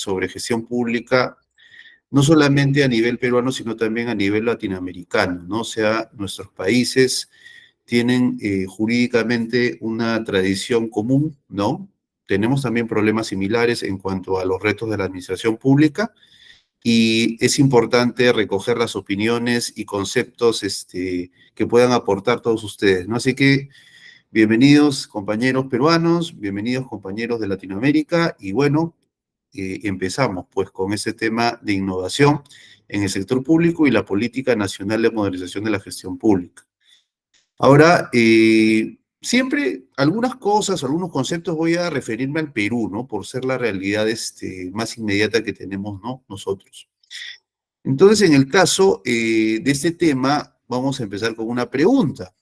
sobre gestión pública, no solamente a nivel peruano, sino también a nivel latinoamericano, ¿no? O sea, nuestros países tienen jurídicamente una tradición común, ¿no? Tenemos también problemas similares en cuanto a los retos de la administración pública y es importante recoger las opiniones y conceptos que puedan aportar todos ustedes, ¿no? Así que bienvenidos compañeros peruanos, bienvenidos compañeros de Latinoamérica y bueno, empezamos pues con ese tema de innovación en el sector público y la política nacional de modernización de la gestión pública. Ahora, siempre algunas cosas, algunos conceptos voy a referirme al Perú, ¿no? Por ser la realidad más inmediata que tenemos, ¿no? Nosotros. Entonces, en el caso de este tema, vamos a empezar con una pregunta.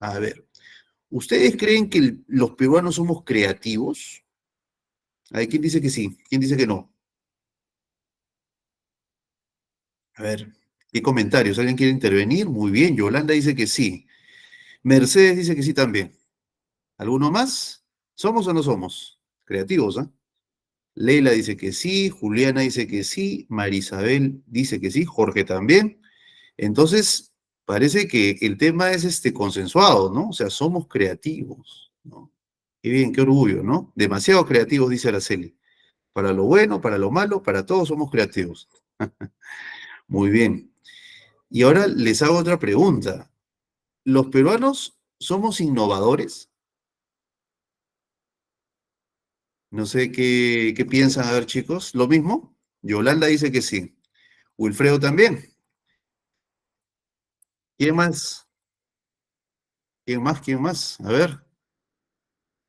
A ver, ¿ustedes creen que los peruanos somos creativos? A ver, ¿quién dice que sí? ¿Quién dice que no? A ver, ¿qué comentarios? ¿Alguien quiere intervenir? Muy bien, Yolanda dice que sí. Mercedes dice que sí también. ¿Alguno más? ¿Somos o no somos? Creativos, ¿ah? Leila dice que sí, Juliana dice que sí, Marisabel dice que sí, Jorge también. Entonces, parece que el tema es consensuado, ¿no? O sea, somos creativos, ¿no? Qué bien, qué orgullo, ¿no? Demasiado creativos, dice Araceli. Para lo bueno, para lo malo, para todos somos creativos. Muy bien. Y ahora les hago otra pregunta. ¿Los peruanos somos innovadores? No sé qué piensan, a ver, chicos. ¿Lo mismo? Yolanda dice que sí. Wilfredo también. ¿Quién más? ¿Quién más? ¿Quién más? A ver,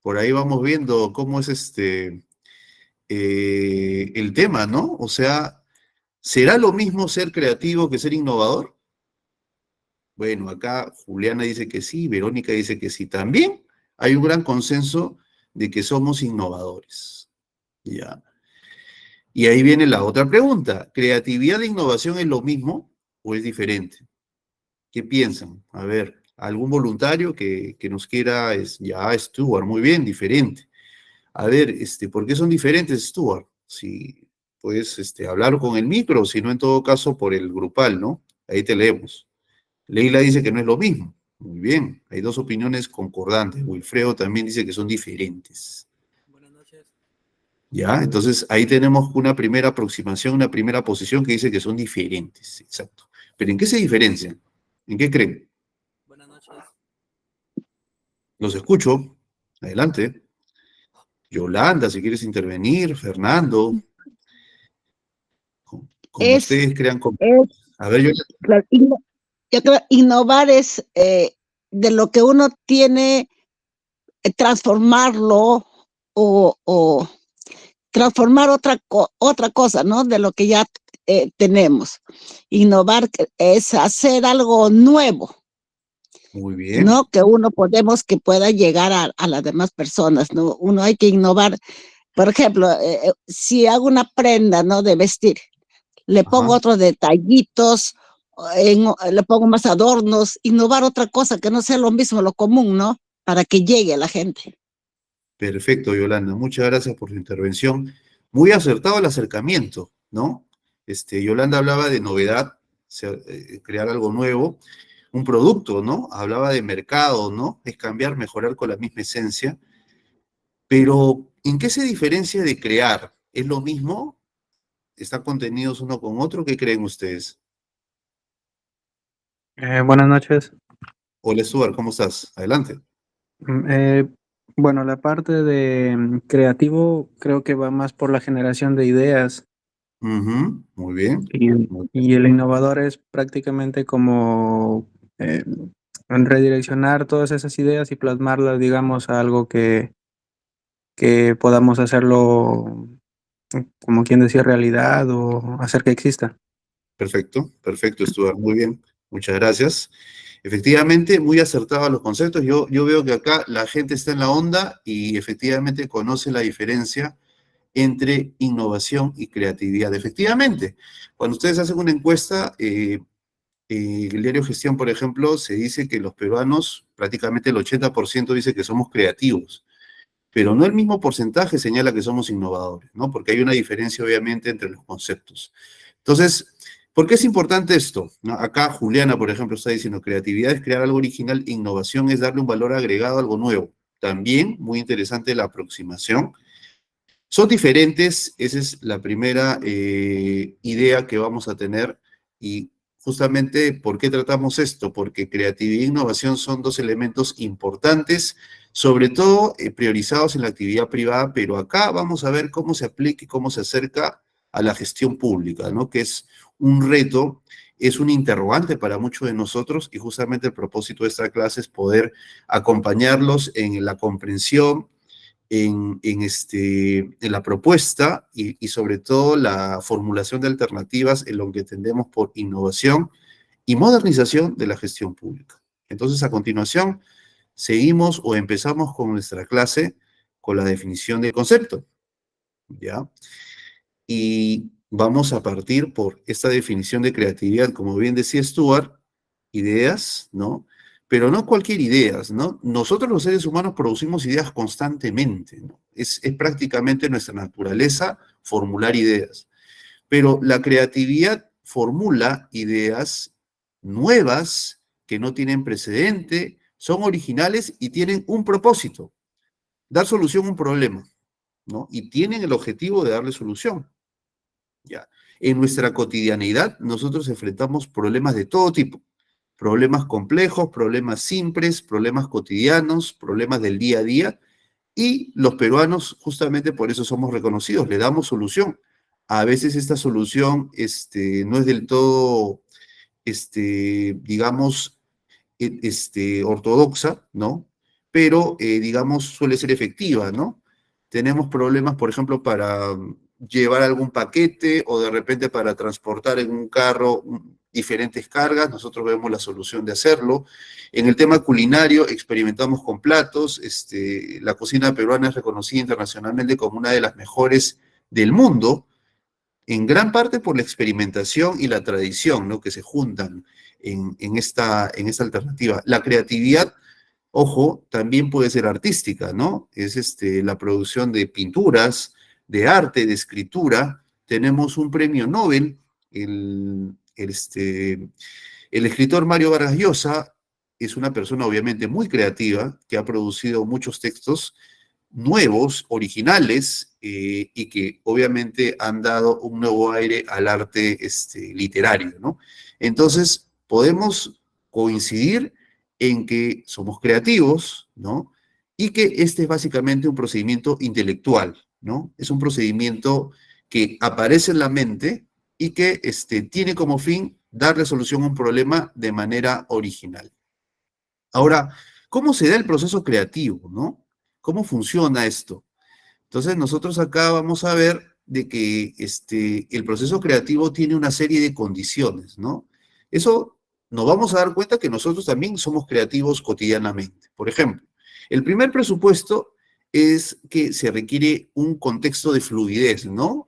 por ahí vamos viendo cómo es el tema, ¿no? O sea, ¿será lo mismo ser creativo que ser innovador? Bueno, acá Juliana dice que sí, Verónica dice que sí. También hay un gran consenso de que somos innovadores. Ya. Y ahí viene la otra pregunta. ¿Creatividad e innovación es lo mismo o es diferente? ¿Qué piensan? A ver, algún voluntario que nos quiera, ya, Stuart, muy bien, diferente. A ver, ¿por qué son diferentes, Stuart? Si puedes hablar con el micro, si no, en todo caso, por el grupal, ¿no? Ahí te leemos. Leila dice que no es lo mismo. Muy bien, hay dos opiniones concordantes. Wilfredo también dice que son diferentes. Buenas noches. Ya, entonces ahí tenemos una primera aproximación, una primera posición que dice que son diferentes, exacto. Pero ¿en qué se diferencian? ¿En qué creen? Buenas noches. Los escucho. Adelante. Yolanda, si quieres intervenir. Fernando. Como Es, ustedes crean. es A ver, Yolanda. yo creo innovar es de lo que uno tiene, transformarlo o transformar otra cosa, ¿no? De lo que ya tenemos. Innovar es hacer algo nuevo, Muy bien. ¿no? Que uno podemos que pueda llegar a las demás personas, ¿no? Uno hay que innovar. Por ejemplo, si hago una prenda, ¿no? De vestir, le pongo Ajá. otros detallitos, le pongo más adornos, innovar otra cosa que no sea lo mismo, lo común, ¿no? Para que llegue a la gente. Perfecto, Yolanda. Muchas gracias por su intervención. Muy acertado el acercamiento, ¿no? Yolanda hablaba de novedad, o sea, crear algo nuevo, un producto, ¿no? Hablaba de mercado, ¿no? Es cambiar, mejorar con la misma esencia. Pero, ¿en qué se diferencia de crear? ¿Es lo mismo? ¿Están contenidos uno con otro? ¿Qué creen ustedes? Buenas noches. Hola, Stuart, ¿cómo estás? Adelante. Eh, bueno, la parte de creativo creo que va más por la generación de ideas Ujú, muy bien. y, Muy bien. y el innovador es prácticamente como eh, redireccionar todas esas ideas y plasmarlas, digamos, a algo que podamos hacerlo, como quien decía, realidad o hacer que exista. Perfecto, perfecto, Stuart, muy bien. Muchas gracias. Efectivamente, muy acertados los conceptos. Yo veo que acá la gente está en la onda y efectivamente conoce la diferencia entre innovación y creatividad. Efectivamente, cuando ustedes hacen una encuesta, el diario Gestión, por ejemplo, se dice que los peruanos, prácticamente el 80% dice que somos creativos. pero no el mismo porcentaje señala que somos innovadores, ¿no? Porque hay una diferencia, obviamente, entre los conceptos. Entonces, ¿por qué es importante esto? ¿No? Acá Juliana, por ejemplo, está diciendo, creatividad es crear algo original, innovación es darle un valor agregado a algo nuevo. También, muy interesante la aproximación. Son diferentes, esa es la primera idea que vamos a tener, y justamente, ¿por qué tratamos esto? Porque creatividad e innovación son dos elementos importantes, sobre todo priorizados en la actividad privada, pero acá vamos a ver cómo se aplica y cómo se acerca a la gestión pública, ¿no? Que es un reto, es un interrogante para muchos de nosotros, y justamente el propósito de esta clase es poder acompañarlos en la comprensión, en la propuesta y sobre todo la formulación de alternativas en lo que entendemos por innovación y modernización de la gestión pública. Entonces, a continuación, seguimos o empezamos con nuestra clase con la definición del concepto, ¿ya? Y vamos a partir por esta definición de creatividad, como bien decía Stuart, ideas, ¿no? Pero no cualquier ideas, ¿no? Nosotros los seres humanos producimos ideas constantemente, ¿no? Es prácticamente nuestra naturaleza formular ideas. Pero la creatividad formula ideas nuevas que no tienen precedente, son originales y tienen un propósito, dar solución a un problema, ¿no? Y tienen el objetivo de darle solución, ¿ya? En nuestra cotidianidad nosotros enfrentamos problemas de todo tipo. Problemas complejos, problemas simples, problemas cotidianos, problemas del día a día, y los peruanos justamente por eso somos reconocidos, le damos solución. A veces esta solución no es del todo, digamos, ortodoxa, ¿no? Pero, digamos, suele ser efectiva, ¿no? Tenemos problemas, por ejemplo, para llevar algún paquete o de repente para transportar en un carro diferentes cargas, nosotros vemos la solución de hacerlo. En el tema culinario experimentamos con platos, la cocina peruana es reconocida internacionalmente como una de las mejores del mundo, en gran parte por la experimentación y la tradición, ¿no? Que se juntan en esta alternativa. La creatividad, ojo, también puede ser artística, ¿no? Es la producción de pinturas, de arte, de escritura. Tenemos un premio Nobel, el escritor Mario Vargas Llosa es una persona obviamente muy creativa, que ha producido muchos textos nuevos, originales, y que obviamente han dado un nuevo aire al arte literario, ¿no? Entonces, podemos coincidir en que somos creativos, ¿no? Y que este es básicamente un procedimiento intelectual, ¿no? Es un procedimiento que aparece en la mente y que tiene como fin darle solución a un problema de manera original. Ahora, ¿cómo se da el proceso creativo, no? ¿Cómo funciona esto? Entonces, nosotros acá vamos a ver de que el proceso creativo tiene una serie de condiciones, ¿no? Eso nos vamos a dar cuenta que nosotros también somos creativos cotidianamente. Por ejemplo, el primer presupuesto es que se requiere un contexto de fluidez, ¿no?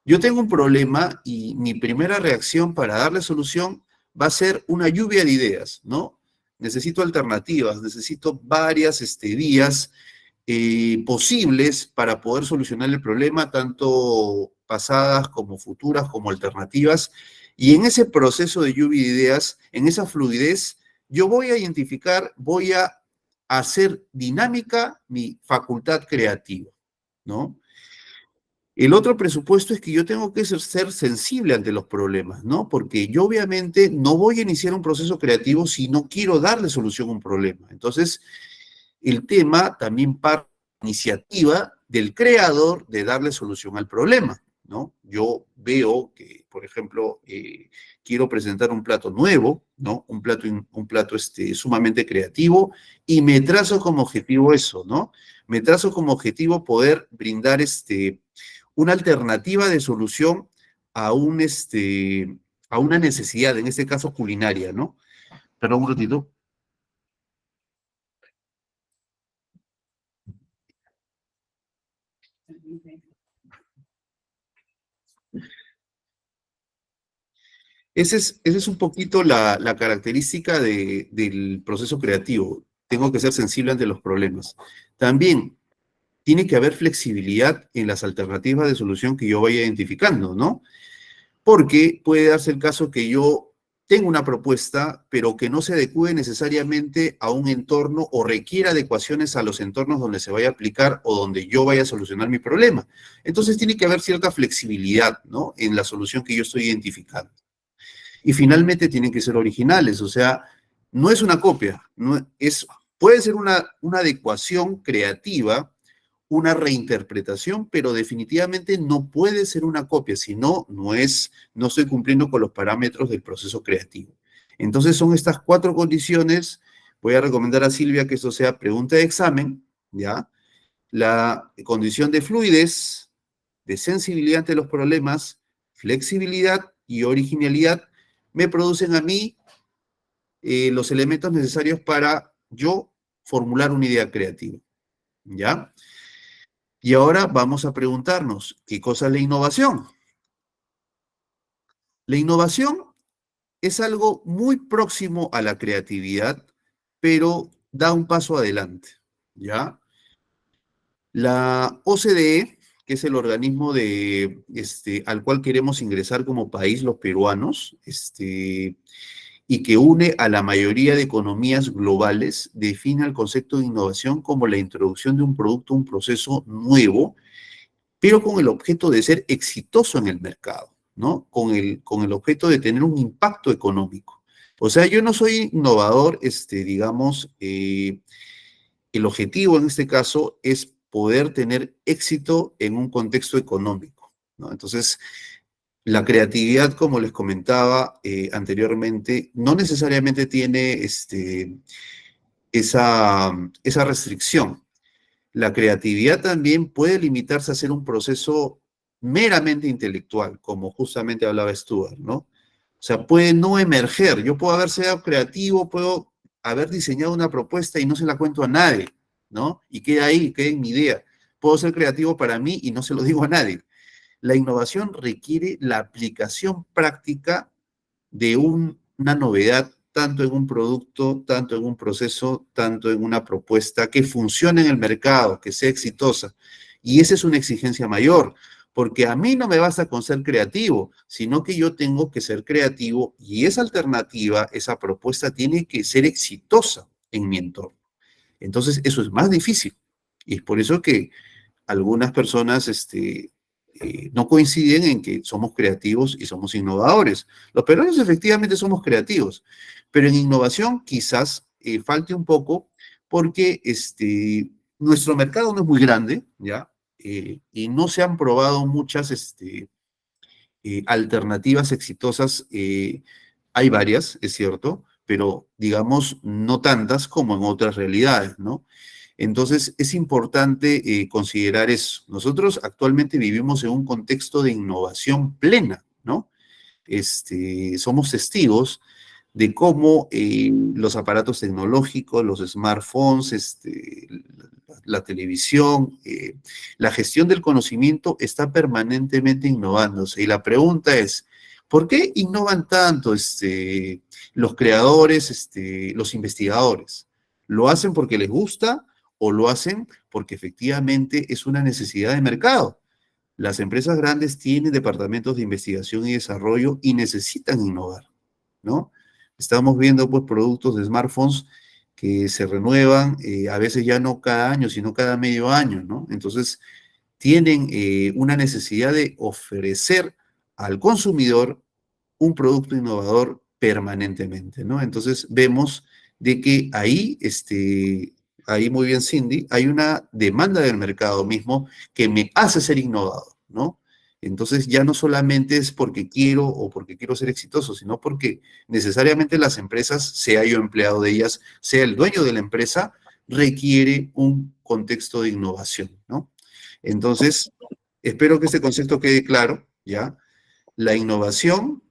Yo tengo un problema y mi primera reacción para darle solución va a ser una lluvia de ideas, ¿no? Necesito alternativas, necesito varias vías posibles para poder solucionar el problema, tanto pasadas como futuras, como alternativas. Y en ese proceso de lluvia de ideas, en esa fluidez, yo voy a identificar, voy a hacer dinámica mi facultad creativa, ¿no? El otro presupuesto es que yo tengo que ser sensible ante los problemas, ¿no? Porque yo obviamente no voy a iniciar un proceso creativo si no quiero darle solución a un problema. Entonces, el tema también parte de la iniciativa del creador de darle solución al problema, ¿no? Yo veo que, por ejemplo, quiero presentar un plato nuevo, ¿no? Un plato sumamente creativo, y me trazo como objetivo eso, ¿no? Me trazo como objetivo poder brindar una alternativa de solución a a una necesidad, en este caso culinaria, ¿no? Perdón un ratito. Esa es un poquito la característica del proceso creativo. Tengo que ser sensible ante los problemas. También, tiene que haber flexibilidad en las alternativas de solución que yo vaya identificando, ¿no? Porque puede darse el caso que yo tengo una propuesta, pero que no se adecue necesariamente a un entorno o requiera adecuaciones a los entornos donde se vaya a aplicar o donde yo vaya a solucionar mi problema. Entonces tiene que haber cierta flexibilidad, ¿no?, en la solución que yo estoy identificando. Y finalmente tienen que ser originales, o sea, no es una copia, no es, puede ser una adecuación creativa, una reinterpretación, pero definitivamente no puede ser una copia, si no, no estoy cumpliendo con los parámetros del proceso creativo. Entonces son estas 4 condiciones. Voy a recomendar a Silvia que esto sea pregunta de examen, ¿ya? La condición de fluidez, de sensibilidad ante los problemas, flexibilidad y originalidad me producen a mí los elementos necesarios para yo formular una idea creativa, ¿ya? Y ahora vamos a preguntarnos, ¿qué cosa es la innovación? La innovación es algo muy próximo a la creatividad, pero da un paso adelante, ¿ya? La OCDE, que es el organismo al cual queremos ingresar como país los peruanos, y que une a la mayoría de economías globales, define el concepto de innovación como la introducción de un producto, un proceso nuevo, pero con el objeto de ser exitoso en el mercado, ¿no? Con el objeto de tener un impacto económico. O sea, yo no soy innovador, digamos, el objetivo en este caso es poder tener éxito en un contexto económico, ¿no? Entonces, la creatividad, como les comentaba anteriormente, no necesariamente tiene esa restricción. La creatividad también puede limitarse a ser un proceso meramente intelectual, como justamente hablaba Stuart, ¿no? O sea, puede no emerger. Yo puedo haber sido creativo, puedo haber diseñado una propuesta y no se la cuento a nadie, ¿no? Y queda ahí, queda en mi idea. Puedo ser creativo para mí y no se lo digo a nadie. La innovación requiere la aplicación práctica de una novedad, tanto en un producto, tanto en un proceso, tanto en una propuesta que funcione en el mercado, que sea exitosa. Y esa es una exigencia mayor, porque a mí no me basta con ser creativo, sino que yo tengo que ser creativo y esa alternativa, esa propuesta tiene que ser exitosa en mi entorno. Entonces, eso es más difícil. Y es por eso que algunas personas no coinciden en que somos creativos y somos innovadores. Los peruanos efectivamente somos creativos, pero en innovación quizás falte un poco porque nuestro mercado no es muy grande, ¿ya? Y no se han probado muchas alternativas exitosas. Hay varias, es cierto, pero digamos no tantas como en otras realidades, ¿no? Entonces, es importante considerar eso. Nosotros actualmente vivimos en un contexto de innovación plena, ¿no? Somos testigos de cómo los aparatos tecnológicos, los smartphones, la televisión, la gestión del conocimiento está permanentemente innovándose. Y la pregunta es, ¿por qué innovan tanto los creadores, los investigadores? ¿Lo hacen porque les gusta o lo hacen porque efectivamente es una necesidad de mercado? Las empresas grandes tienen departamentos de investigación y desarrollo y necesitan innovar, ¿no? Estamos viendo pues productos de smartphones que se renuevan, a veces ya no cada año, sino cada medio año, ¿no? Entonces, tienen una necesidad de ofrecer al consumidor un producto innovador permanentemente, ¿no? Entonces, vemos de que ahí muy bien Cindy, hay una demanda del mercado mismo que me hace ser innovador, ¿no? Entonces ya no solamente es porque quiero o porque quiero ser exitoso, sino porque necesariamente las empresas, sea yo empleado de ellas, sea el dueño de la empresa, requiere un contexto de innovación, ¿no? Entonces, espero que este concepto quede claro, ¿ya? La innovación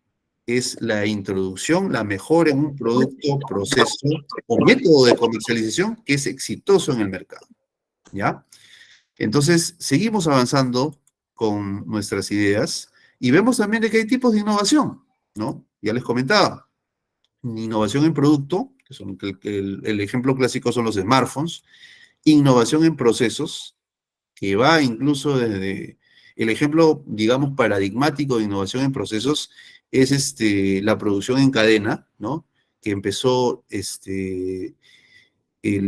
es la introducción, la mejora en un producto, proceso o método de comercialización que es exitoso en el mercado, ¿ya? Entonces, seguimos avanzando con nuestras ideas y vemos también de que hay tipos de innovación, ¿no? Ya les comentaba, innovación en producto, que el ejemplo clásico son los smartphones, innovación en procesos, que va incluso desde el ejemplo, digamos, paradigmático de innovación en procesos es la producción en cadena, ¿no? Que empezó el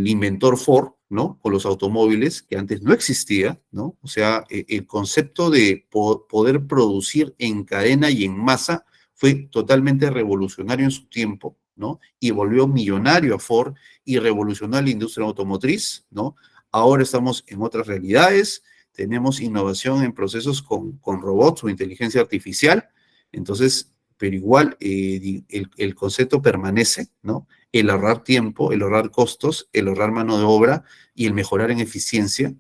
inventor Ford, ¿no? Con los automóviles, que antes no existía, ¿no? O sea, el concepto de poder producir en cadena y en masa fue totalmente revolucionario en su tiempo, ¿no? Y volvió millonario a Ford y revolucionó la industria automotriz, ¿no? Ahora estamos en otras realidades, tenemos innovación en procesos con robots o inteligencia artificial, entonces, pero igual el concepto permanece, ¿no? El ahorrar tiempo, el ahorrar costos, el ahorrar mano de obra y el mejorar en eficiencia.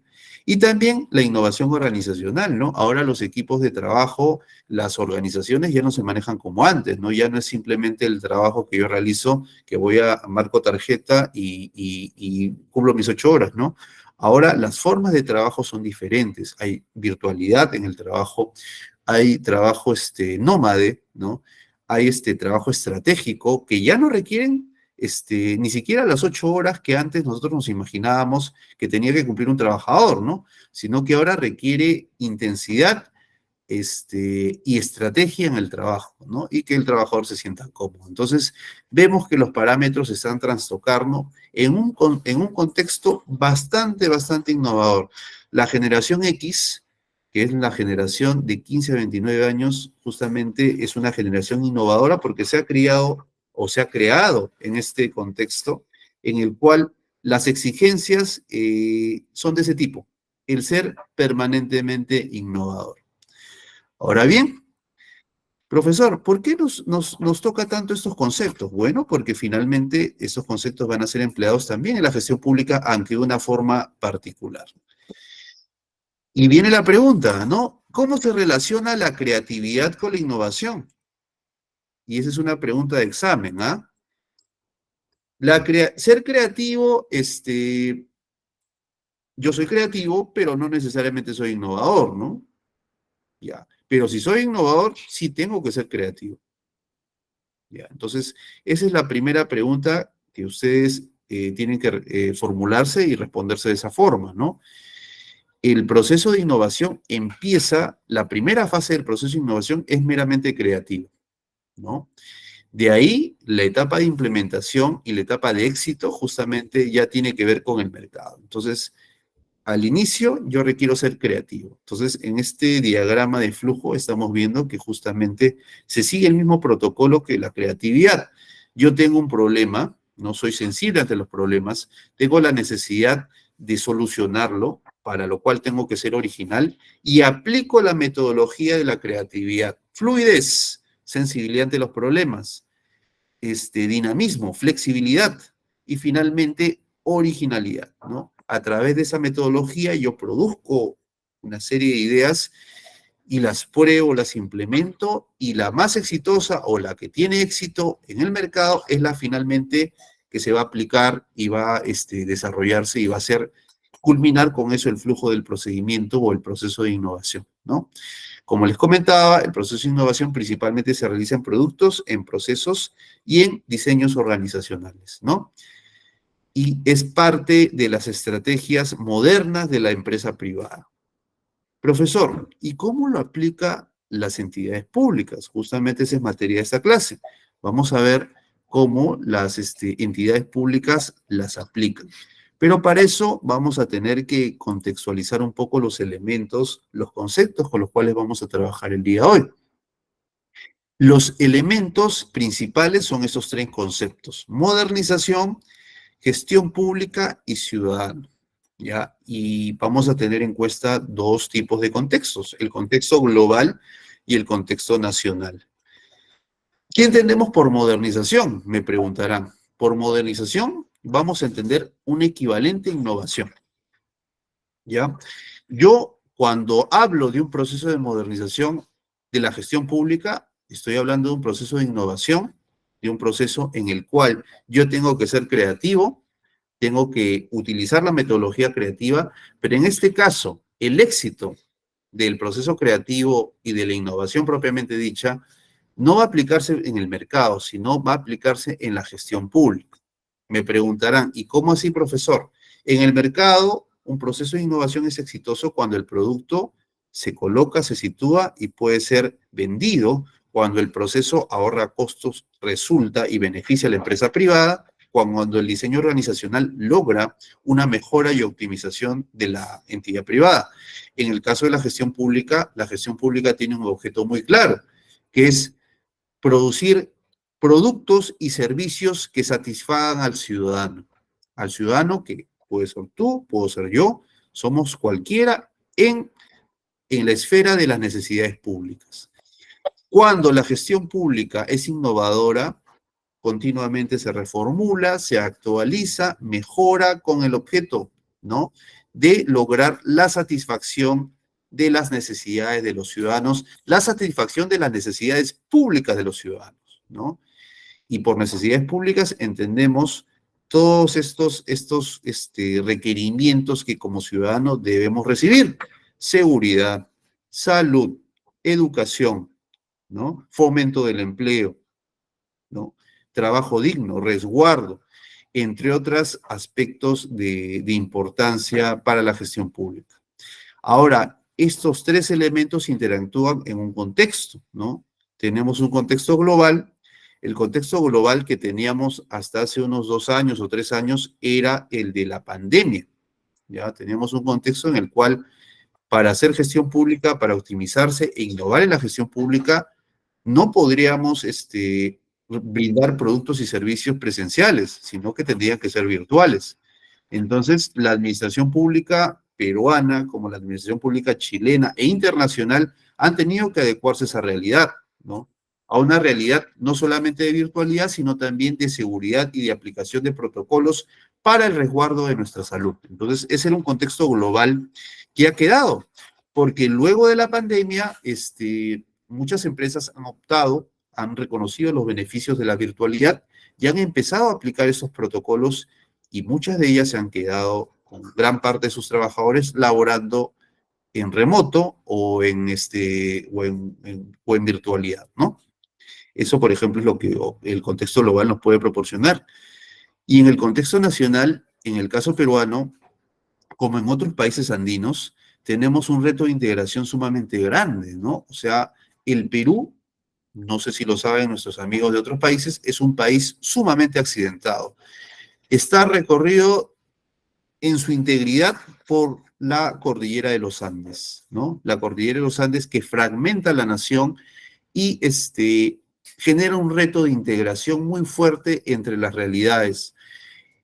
Y también la innovación organizacional, ¿no? Ahora los equipos de trabajo, las organizaciones ya no se manejan como antes, ¿no? Ya no es simplemente el trabajo que yo realizo, que voy a marco tarjeta y cumplo mis 8 horas, ¿no? Ahora las formas de trabajo son diferentes. Hay virtualidad en el trabajo, hay trabajo nómade, ¿no? Hay trabajo estratégico que ya no requieren ni siquiera las 8 horas que antes nosotros nos imaginábamos que tenía que cumplir un trabajador, ¿no? Sino que ahora requiere intensidad y estrategia en el trabajo, ¿no? Y que el trabajador se sienta cómodo. Entonces, vemos que los parámetros se están trastocando en un contexto bastante innovador. La generación X, que es la generación de 15 a 29 años, justamente es una generación innovadora porque se ha criado o se ha creado en este contexto en el cual las exigencias son de ese tipo, el ser permanentemente innovador. Ahora bien, profesor, ¿por qué nos toca tanto estos conceptos? Bueno, porque finalmente estos conceptos van a ser empleados también en la gestión pública, aunque de una forma particular. Y viene la pregunta, ¿no? ¿Cómo se relaciona la creatividad con la innovación? Y esa es una pregunta de examen, ¿ah? Ser creativo, yo soy creativo, pero no necesariamente soy innovador, ¿no? Ya. Pero si soy innovador, sí tengo que ser creativo. Ya. Entonces, esa es la primera pregunta que ustedes tienen que formularse y responderse de esa forma, ¿no? El proceso de innovación empieza, la primera fase del proceso de innovación es meramente creativa, ¿no? De ahí, la etapa de implementación y la etapa de éxito justamente ya tiene que ver con el mercado. Entonces, al inicio yo requiero ser creativo. Entonces, en este diagrama de flujo estamos viendo que justamente se sigue el mismo protocolo que la creatividad. Yo tengo un problema, no soy sensible ante los problemas, tengo la necesidad de solucionarlo, para lo cual tengo que ser original, y aplico la metodología de la creatividad. Fluidez, sensibilidad ante los problemas, dinamismo, flexibilidad y finalmente originalidad, ¿no? A través de esa metodología yo produzco una serie de ideas y las pruebo, las implemento y la más exitosa o la que tiene éxito en el mercado es la finalmente que se va a aplicar y va a desarrollarse y va a ser culminar con eso el flujo del procedimiento o el proceso de innovación, ¿no? Como les comentaba, el proceso de innovación principalmente se realiza en productos, en procesos y en diseños organizacionales, ¿no? Y es parte de las estrategias modernas de la empresa privada. Profesor, ¿y cómo lo aplica las entidades públicas? Justamente esa es materia de esta clase. Vamos a ver cómo las entidades públicas las aplican. Pero para eso vamos a tener que contextualizar un poco los elementos, los conceptos con los cuales vamos a trabajar el día de hoy. Los elementos principales son estos 3 conceptos: modernización, gestión pública y ciudadano. ¿Ya? Y vamos a tener en cuenta 2 tipos de contextos, el contexto global y el contexto nacional. ¿Qué entendemos por modernización? Me preguntarán. Por modernización vamos a entender un equivalente a innovación. ¿Ya? Yo, cuando hablo de un proceso de modernización de la gestión pública, estoy hablando de un proceso de innovación, de un proceso en el cual yo tengo que ser creativo, tengo que utilizar la metodología creativa, pero en este caso, el éxito del proceso creativo y de la innovación propiamente dicha no va a aplicarse en el mercado, sino va a aplicarse en la gestión pública. Me preguntarán, ¿y cómo así, profesor? En el mercado un proceso de innovación es exitoso cuando el producto se coloca, se sitúa y puede ser vendido, cuando el proceso ahorra costos, resulta y beneficia a la empresa privada, cuando el diseño organizacional logra una mejora y optimización de la entidad privada. En el caso de la gestión pública tiene un objeto muy claro, que es producir productos y servicios que satisfagan al ciudadano que puede ser tú, puedo ser yo, somos cualquiera en la esfera de las necesidades públicas. Cuando la gestión pública es innovadora, continuamente se reformula, se actualiza, mejora con el objeto, ¿no?, de lograr la satisfacción de las necesidades de los ciudadanos, la satisfacción de las necesidades públicas de los ciudadanos, ¿no? Y por necesidades públicas entendemos todos estos requerimientos que como ciudadanos debemos recibir: seguridad, salud, educación, ¿no?, fomento del empleo, ¿no?, trabajo digno, resguardo, entre otros aspectos de importancia para la gestión pública. Ahora, estos tres elementos interactúan en un contexto, ¿no? Tenemos un contexto global. El contexto global que teníamos hasta hace unos 2 años o 3 años era el de la pandemia. Ya teníamos un contexto en el cual, para hacer gestión pública, para optimizarse e innovar en la gestión pública, no podríamos brindar productos y servicios presenciales, sino que tendrían que ser virtuales. Entonces, la administración pública peruana, como la administración pública chilena e internacional, han tenido que adecuarse a esa realidad, ¿no? A una realidad no solamente de virtualidad, sino también de seguridad y de aplicación de protocolos para el resguardo de nuestra salud. Entonces, ese era un contexto global que ha quedado, porque luego de la pandemia, muchas empresas han optado, han reconocido los beneficios de la virtualidad y han empezado a aplicar esos protocolos, y muchas de ellas se han quedado con gran parte de sus trabajadores laborando en remoto o en virtualidad, ¿no? Eso, por ejemplo, es lo que el contexto global nos puede proporcionar. Y en el contexto nacional, en el caso peruano, como en otros países andinos, tenemos un reto de integración sumamente grande, ¿no? O sea, el Perú, no sé si lo saben nuestros amigos de otros países, es un país sumamente accidentado. Está recorrido en su integridad por la cordillera de los Andes, ¿no? La cordillera de los Andes, que fragmenta la nación y genera un reto de integración muy fuerte entre las realidades.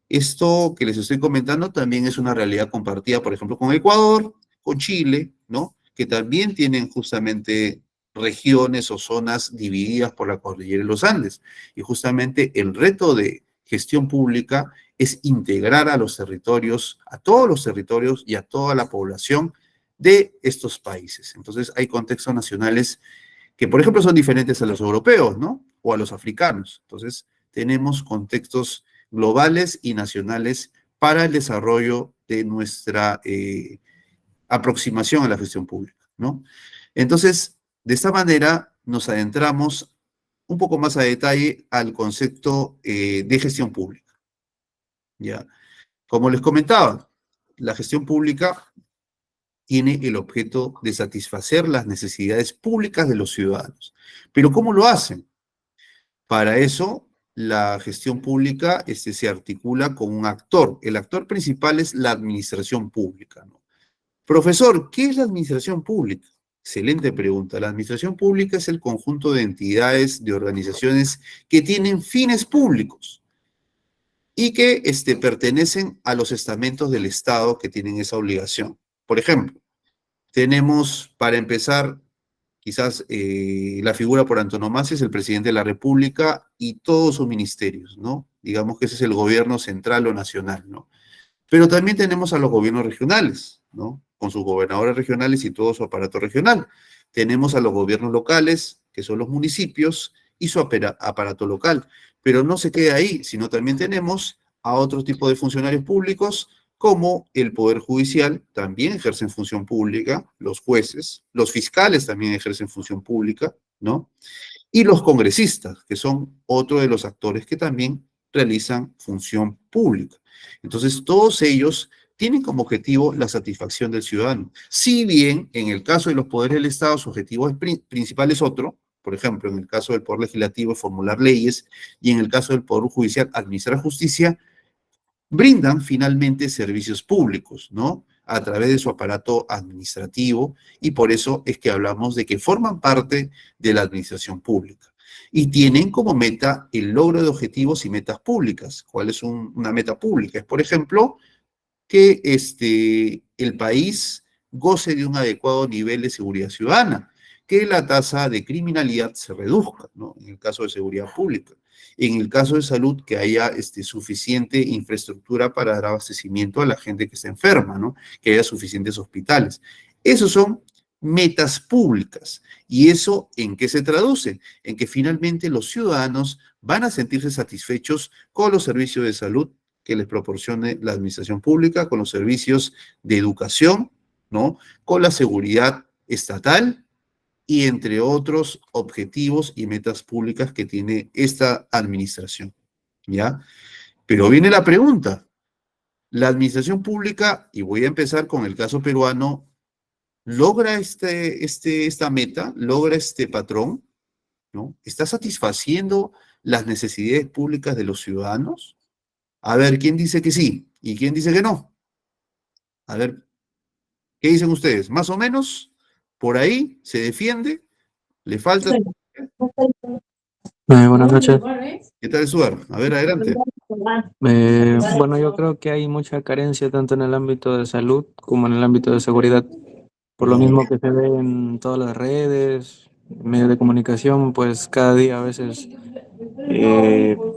Esto que les estoy comentando también es una realidad compartida, por ejemplo, con Ecuador, con Chile, ¿no?, que también tienen justamente regiones o zonas divididas por la cordillera de los Andes. Y justamente el reto de gestión pública es integrar a los territorios, a todos los territorios y a toda la población de estos países. Entonces, hay contextos nacionales que, por ejemplo, son diferentes a los europeos, ¿no?, o a los africanos. Entonces, tenemos contextos globales y nacionales para el desarrollo de nuestra aproximación a la gestión pública, ¿no? Entonces, de esta manera nos adentramos un poco más a detalle al concepto de gestión pública, ¿ya? Como les comentaba, la gestión pública tiene el objeto de satisfacer las necesidades públicas de los ciudadanos. ¿Pero cómo lo hacen? Para eso, la gestión pública se articula con un actor. El actor principal es la administración pública, ¿no? Profesor, ¿qué es la administración pública? Excelente pregunta. La administración pública es el conjunto de entidades, de organizaciones que tienen fines públicos y que pertenecen a los estamentos del Estado que tienen esa obligación. Por ejemplo, tenemos, para empezar, quizás la figura por antonomasia es el presidente de la República y todos sus ministerios, ¿no? Digamos que ese es el gobierno central o nacional, ¿no? Pero también tenemos a los gobiernos regionales, ¿no?, con sus gobernadores regionales y todo su aparato regional. Tenemos a los gobiernos locales, que son los municipios, y su aparato local. Pero no se queda ahí, sino también tenemos a otro tipo de funcionarios públicos, como el Poder Judicial, también ejercen función pública, los jueces, los fiscales también ejercen función pública, ¿no? Y los congresistas, que son otro de los actores que también realizan función pública. Entonces, todos ellos tienen como objetivo la satisfacción del ciudadano. Si bien en el caso de los poderes del Estado su objetivo principal es otro, por ejemplo, en el caso del Poder Legislativo formular leyes y en el caso del Poder Judicial administrar justicia, brindan finalmente servicios públicos, ¿no? A través de su aparato administrativo, y por eso es que hablamos de que forman parte de la administración pública. Y tienen como meta el logro de objetivos y metas públicas. ¿Cuál es una meta pública? Es, por ejemplo, que el país goce de un adecuado nivel de seguridad ciudadana, que la tasa de criminalidad se reduzca, ¿no? En el caso de seguridad pública. En el caso de salud, que haya suficiente infraestructura para dar abastecimiento a la gente que está enferma, ¿no? Que haya suficientes hospitales. Esos son metas públicas. ¿Y eso en qué se traduce? En que finalmente los ciudadanos van a sentirse satisfechos con los servicios de salud que les proporcione la administración pública, con los servicios de educación, ¿no? Con la seguridad estatal y entre otros objetivos y metas públicas que tiene esta administración, ¿ya? Pero viene la pregunta, la administración pública, y voy a empezar con el caso peruano, ¿logra esta meta? ¿Logra este patrón? ¿No? ¿Está satisfaciendo las necesidades públicas de los ciudadanos? A ver, ¿quién dice que sí? ¿Y quién dice que no? A ver, ¿qué dicen ustedes? ¿Más o menos? ¿Por ahí? ¿Se defiende? ¿Le falta? Buenas noches. ¿Qué tal, Stuart? A ver, adelante. Bueno, yo creo que hay mucha carencia tanto en el ámbito de salud como en el ámbito de seguridad. Por lo mismo que se ve en todas las redes, medios de comunicación, pues cada día a veces,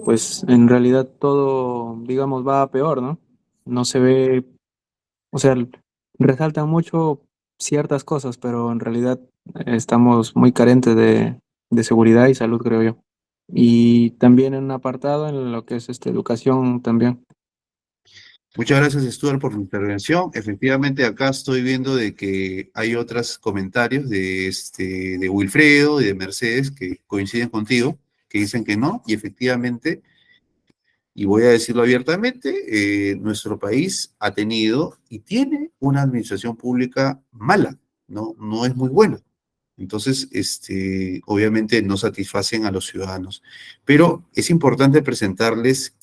pues en realidad todo, digamos, va a peor, ¿no? No se ve, o sea, resaltan mucho ciertas cosas, pero en realidad estamos muy carentes de seguridad y salud, creo yo. Y también en un apartado en lo que es educación también. Muchas gracias, Stuart, por tu intervención. Efectivamente, acá estoy viendo de que hay otros comentarios de Wilfredo y de Mercedes que coinciden contigo, que dicen que no, y efectivamente, y voy a decirlo abiertamente, nuestro país ha tenido y tiene una administración pública mala, ¿no? No es muy buena. Entonces, obviamente no satisfacen a los ciudadanos. Pero es importante presentarles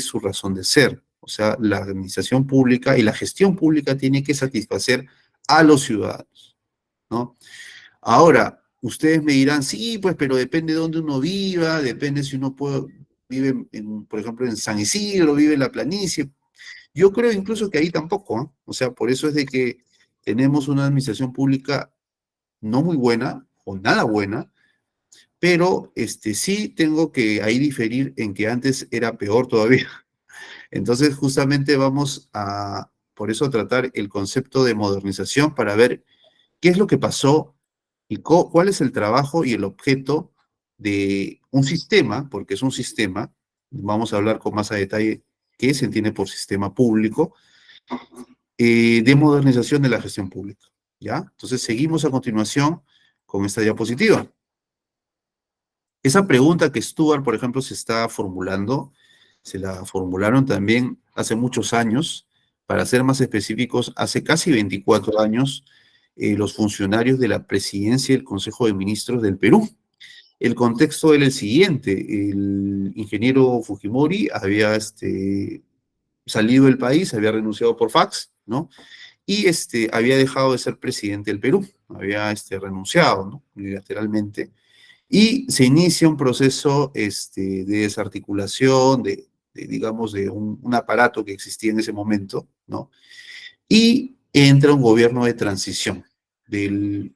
su razón de ser. O sea, la administración pública y la gestión pública tiene que satisfacer a los ciudadanos, ¿no? Ahora, ustedes me dirán, sí, pues, pero depende de dónde uno viva, depende si uno vive, por ejemplo, en San Isidro, vive en la planicie. Yo creo incluso que ahí tampoco, ¿eh? O sea, por eso es de que tenemos una administración pública no muy buena o nada buena, pero sí tengo que ahí diferir en que antes era peor todavía. Entonces, justamente vamos a, por eso, tratar el concepto de modernización para ver qué es lo que pasó y cuál es el trabajo y el objeto de un sistema, porque es un sistema, vamos a hablar con más a detalle qué se entiende por sistema público, de modernización de la gestión pública, ¿ya? Entonces, seguimos a continuación con esta diapositiva. Esa pregunta que Stuart, por ejemplo, se está formulando, se la formularon también hace muchos años, para ser más específicos, hace casi 24 años, los funcionarios de la Presidencia y el Consejo de Ministros del Perú. El contexto era el siguiente: el ingeniero Fujimori había salido del país, había renunciado por fax, ¿no? Y había dejado de ser presidente del Perú, había renunciado, ¿no? Unilateralmente. Y se inicia un proceso de desarticulación, digamos, de un aparato que existía en ese momento, ¿no? Y entra un gobierno de transición, el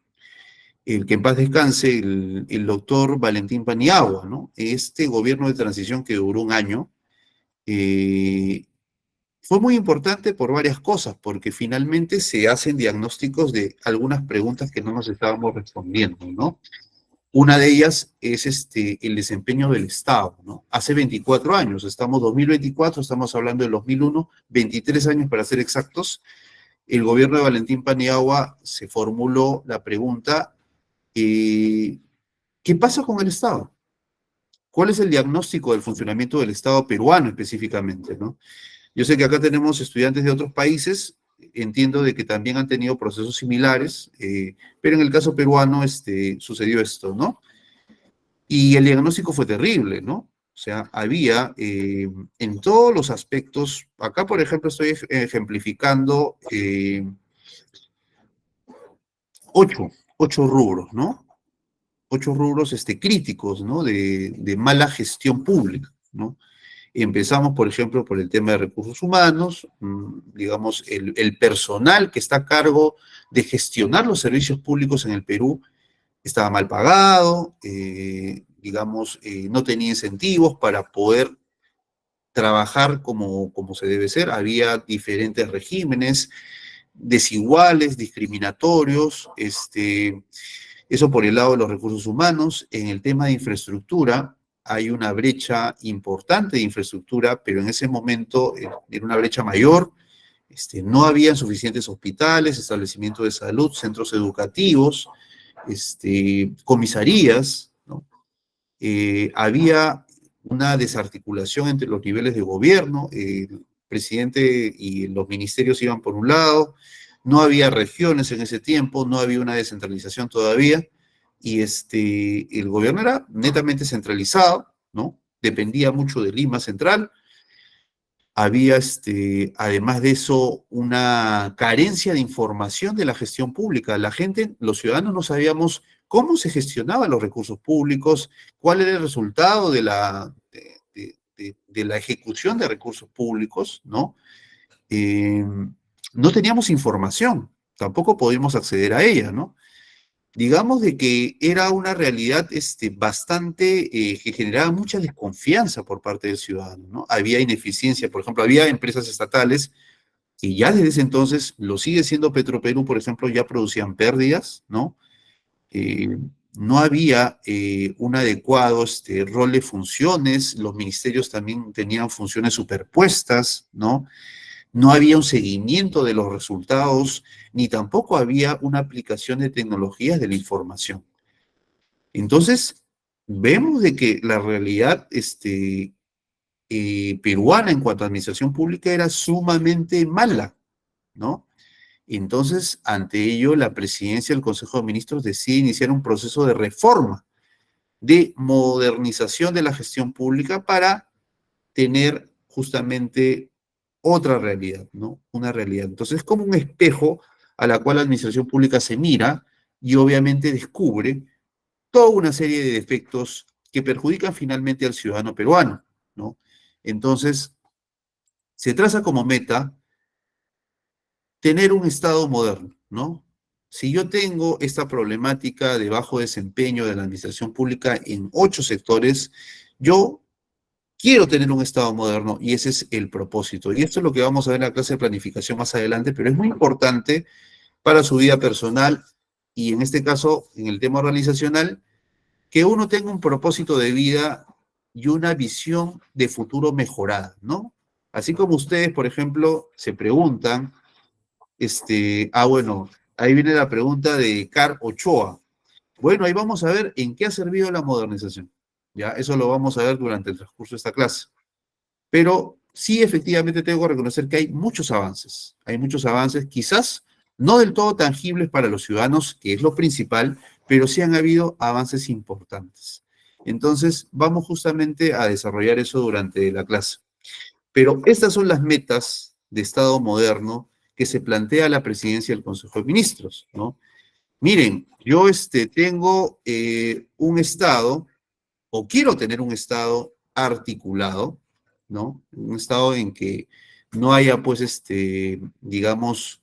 que en paz descanse, el doctor Valentín Paniagua, ¿no? Este gobierno de transición que duró un año, fue muy importante por varias cosas, porque finalmente se hacen diagnósticos de algunas preguntas que no nos estábamos respondiendo, ¿no? Una de ellas es el desempeño del Estado, ¿no? Hace 24 años, estamos 2024, estamos hablando del 2001, 23 años para ser exactos, el gobierno de Valentín Paniagua se formuló la pregunta, ¿qué pasa con el Estado? ¿Cuál es el diagnóstico del funcionamiento del Estado peruano específicamente, ¿no? Yo sé que acá tenemos estudiantes de otros países, entiendo de que también han tenido procesos similares, pero en el caso peruano sucedió esto, ¿no? Y el diagnóstico fue terrible, ¿no? O sea, había en todos los aspectos, acá por ejemplo estoy ejemplificando ocho rubros, ¿no? 8 rubros críticos, ¿no? De mala gestión pública, ¿no? Empezamos, por ejemplo, por el tema de recursos humanos, digamos, el personal que está a cargo de gestionar los servicios públicos en el Perú estaba mal pagado, digamos, no tenía incentivos para poder trabajar como se debe ser, había diferentes regímenes desiguales, discriminatorios, eso por el lado de los recursos humanos. En el tema de infraestructura, hay una brecha importante de infraestructura, pero en ese momento era una brecha mayor. No había suficientes hospitales, establecimientos de salud, centros educativos, comisarías, ¿no? Había una desarticulación entre los niveles de gobierno, el presidente y los ministerios iban por un lado, no había regiones en ese tiempo, no había una descentralización todavía, y el gobierno era netamente centralizado, ¿no? Dependía mucho de Lima Central. Había, además de eso, una carencia de información de la gestión pública. La gente, los ciudadanos no sabíamos cómo se gestionaban los recursos públicos, cuál era el resultado de la ejecución de recursos públicos, ¿no? No teníamos información, tampoco podíamos acceder a ella, ¿no? Digamos de que era una realidad bastante, que generaba mucha desconfianza por parte del ciudadano, ¿no? Había ineficiencia, por ejemplo, había empresas estatales que ya desde ese entonces, lo sigue siendo Petroperú, por ejemplo, ya producían pérdidas, ¿no? Eh, no había un adecuado rol de funciones, los ministerios también tenían funciones superpuestas, ¿no? No había un seguimiento de los resultados, ni tampoco había una aplicación de tecnologías de la información. Entonces, vemos de que la realidad peruana en cuanto a administración pública era sumamente mala, ¿no? Entonces, ante ello, la presidencia del Consejo de Ministros decide iniciar un proceso de reforma, de modernización de la gestión pública para tener justamente otra realidad, ¿no? Una realidad. Entonces es como un espejo a la cual la administración pública se mira y obviamente descubre toda una serie de defectos que perjudican finalmente al ciudadano peruano, ¿no? Entonces, se traza como meta tener un Estado moderno, ¿no? Si yo tengo esta problemática de bajo desempeño de la administración pública en 8 sectores, yo quiero tener un Estado moderno y ese es el propósito. Y esto es lo que vamos a ver en la clase de planificación más adelante, pero es muy importante para su vida personal y en este caso, en el tema organizacional, que uno tenga un propósito de vida y una visión de futuro mejorada, ¿no? Así como ustedes, por ejemplo, se preguntan, bueno, ahí viene la pregunta de Car Ochoa. Bueno, ahí vamos a ver en qué ha servido la modernización. Ya, eso lo vamos a ver durante el transcurso de esta clase. Pero sí, efectivamente, tengo que reconocer que hay muchos avances, quizás no del todo tangibles para los ciudadanos, que es lo principal, pero sí han habido avances importantes. Entonces, vamos justamente a desarrollar eso durante la clase. Pero estas son las metas de Estado moderno que se plantea la presidencia del Consejo de Ministros, ¿no? Miren, yo tengo un Estado, o quiero tener un Estado articulado, ¿no? Un Estado en que no haya, pues, digamos,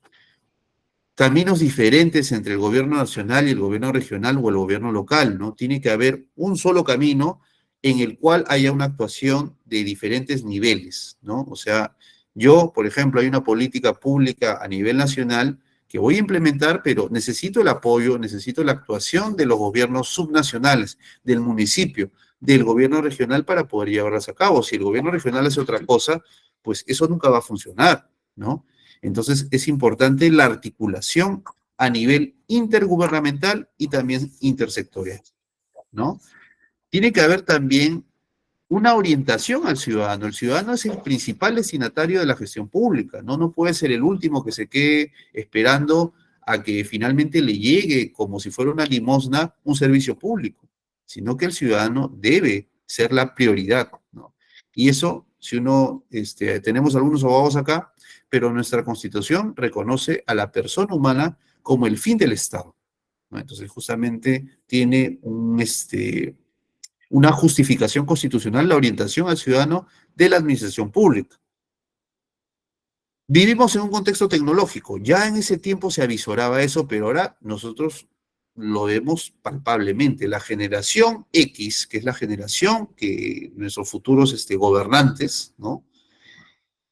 caminos diferentes entre el gobierno nacional y el gobierno regional o el gobierno local, ¿no? Tiene que haber un solo camino en el cual haya una actuación de diferentes niveles, ¿no? O sea, yo, por ejemplo, hay una política pública a nivel nacional que voy a implementar, pero necesito el apoyo, necesito la actuación de los gobiernos subnacionales, del municipio, del gobierno regional para poder llevarlas a cabo. Si el gobierno regional hace otra cosa, pues eso nunca va a funcionar, ¿no? Entonces es importante la articulación a nivel intergubernamental y también intersectorial, ¿no? Tiene que haber también una orientación al ciudadano. El ciudadano es el principal destinatario de la gestión pública, ¿no? No puede ser el último que se quede esperando a que finalmente le llegue, como si fuera una limosna, un servicio público, sino que el ciudadano debe ser la prioridad, ¿no? Y eso, si uno, tenemos algunos abogados acá, pero nuestra Constitución reconoce a la persona humana como el fin del Estado, ¿no? Entonces, justamente tiene una justificación constitucional la orientación al ciudadano de la administración pública. Vivimos en un contexto tecnológico, ya en ese tiempo se avisoraba eso, pero ahora nosotros lo vemos palpablemente. La generación X, que es la generación que nuestros futuros gobernantes, ¿no?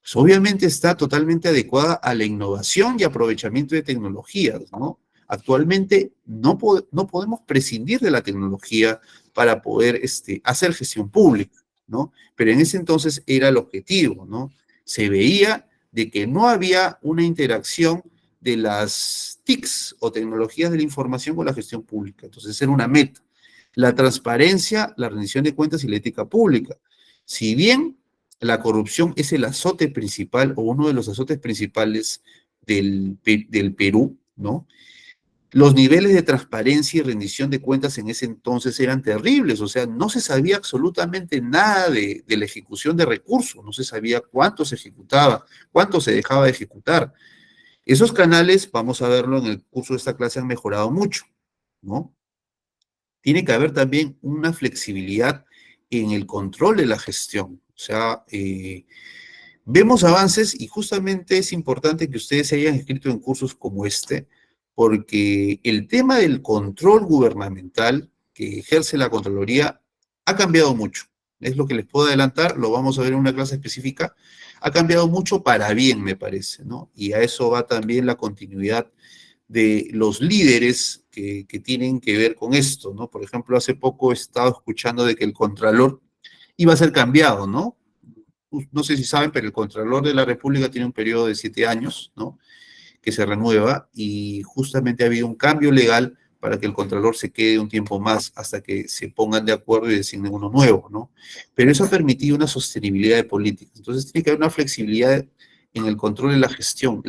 Pues obviamente está totalmente adecuada a la innovación y aprovechamiento de tecnologías, ¿no? Actualmente no podemos prescindir de la tecnología para poder hacer gestión pública, ¿no? Pero en ese entonces era el objetivo, ¿no? Se veía de que no había una interacción de las TICs o tecnologías de la información con la gestión pública. Entonces era una meta. La transparencia, la rendición de cuentas y la ética pública. Si bien la corrupción es el azote principal o uno de los azotes principales del Perú, ¿no? Los niveles de transparencia y rendición de cuentas en ese entonces eran terribles, o sea, no se sabía absolutamente nada de la ejecución de recursos, no se sabía cuánto se ejecutaba, cuánto se dejaba de ejecutar. Esos canales, vamos a verlo en el curso de esta clase, han mejorado mucho, ¿no? Tiene que haber también una flexibilidad en el control de la gestión, o sea, vemos avances y justamente es importante que ustedes se hayan inscrito en cursos como este, porque el tema del control gubernamental que ejerce la Contraloría ha cambiado mucho. Es lo que les puedo adelantar, lo vamos a ver en una clase específica. Ha cambiado mucho para bien, me parece, ¿no? Y a eso va también la continuidad de los líderes que tienen que ver con esto, ¿no? Por ejemplo, hace poco he estado escuchando de que el Contralor iba a ser cambiado, ¿no? No sé si saben, pero el Contralor de la República tiene un periodo de 7 años, ¿no? Que se renueva y justamente ha habido un cambio legal para que el Contralor se quede un tiempo más hasta que se pongan de acuerdo y designen uno nuevo, ¿no? Pero eso ha permitido una sostenibilidad de políticas. Entonces tiene que haber una flexibilidad en el control de la gestión.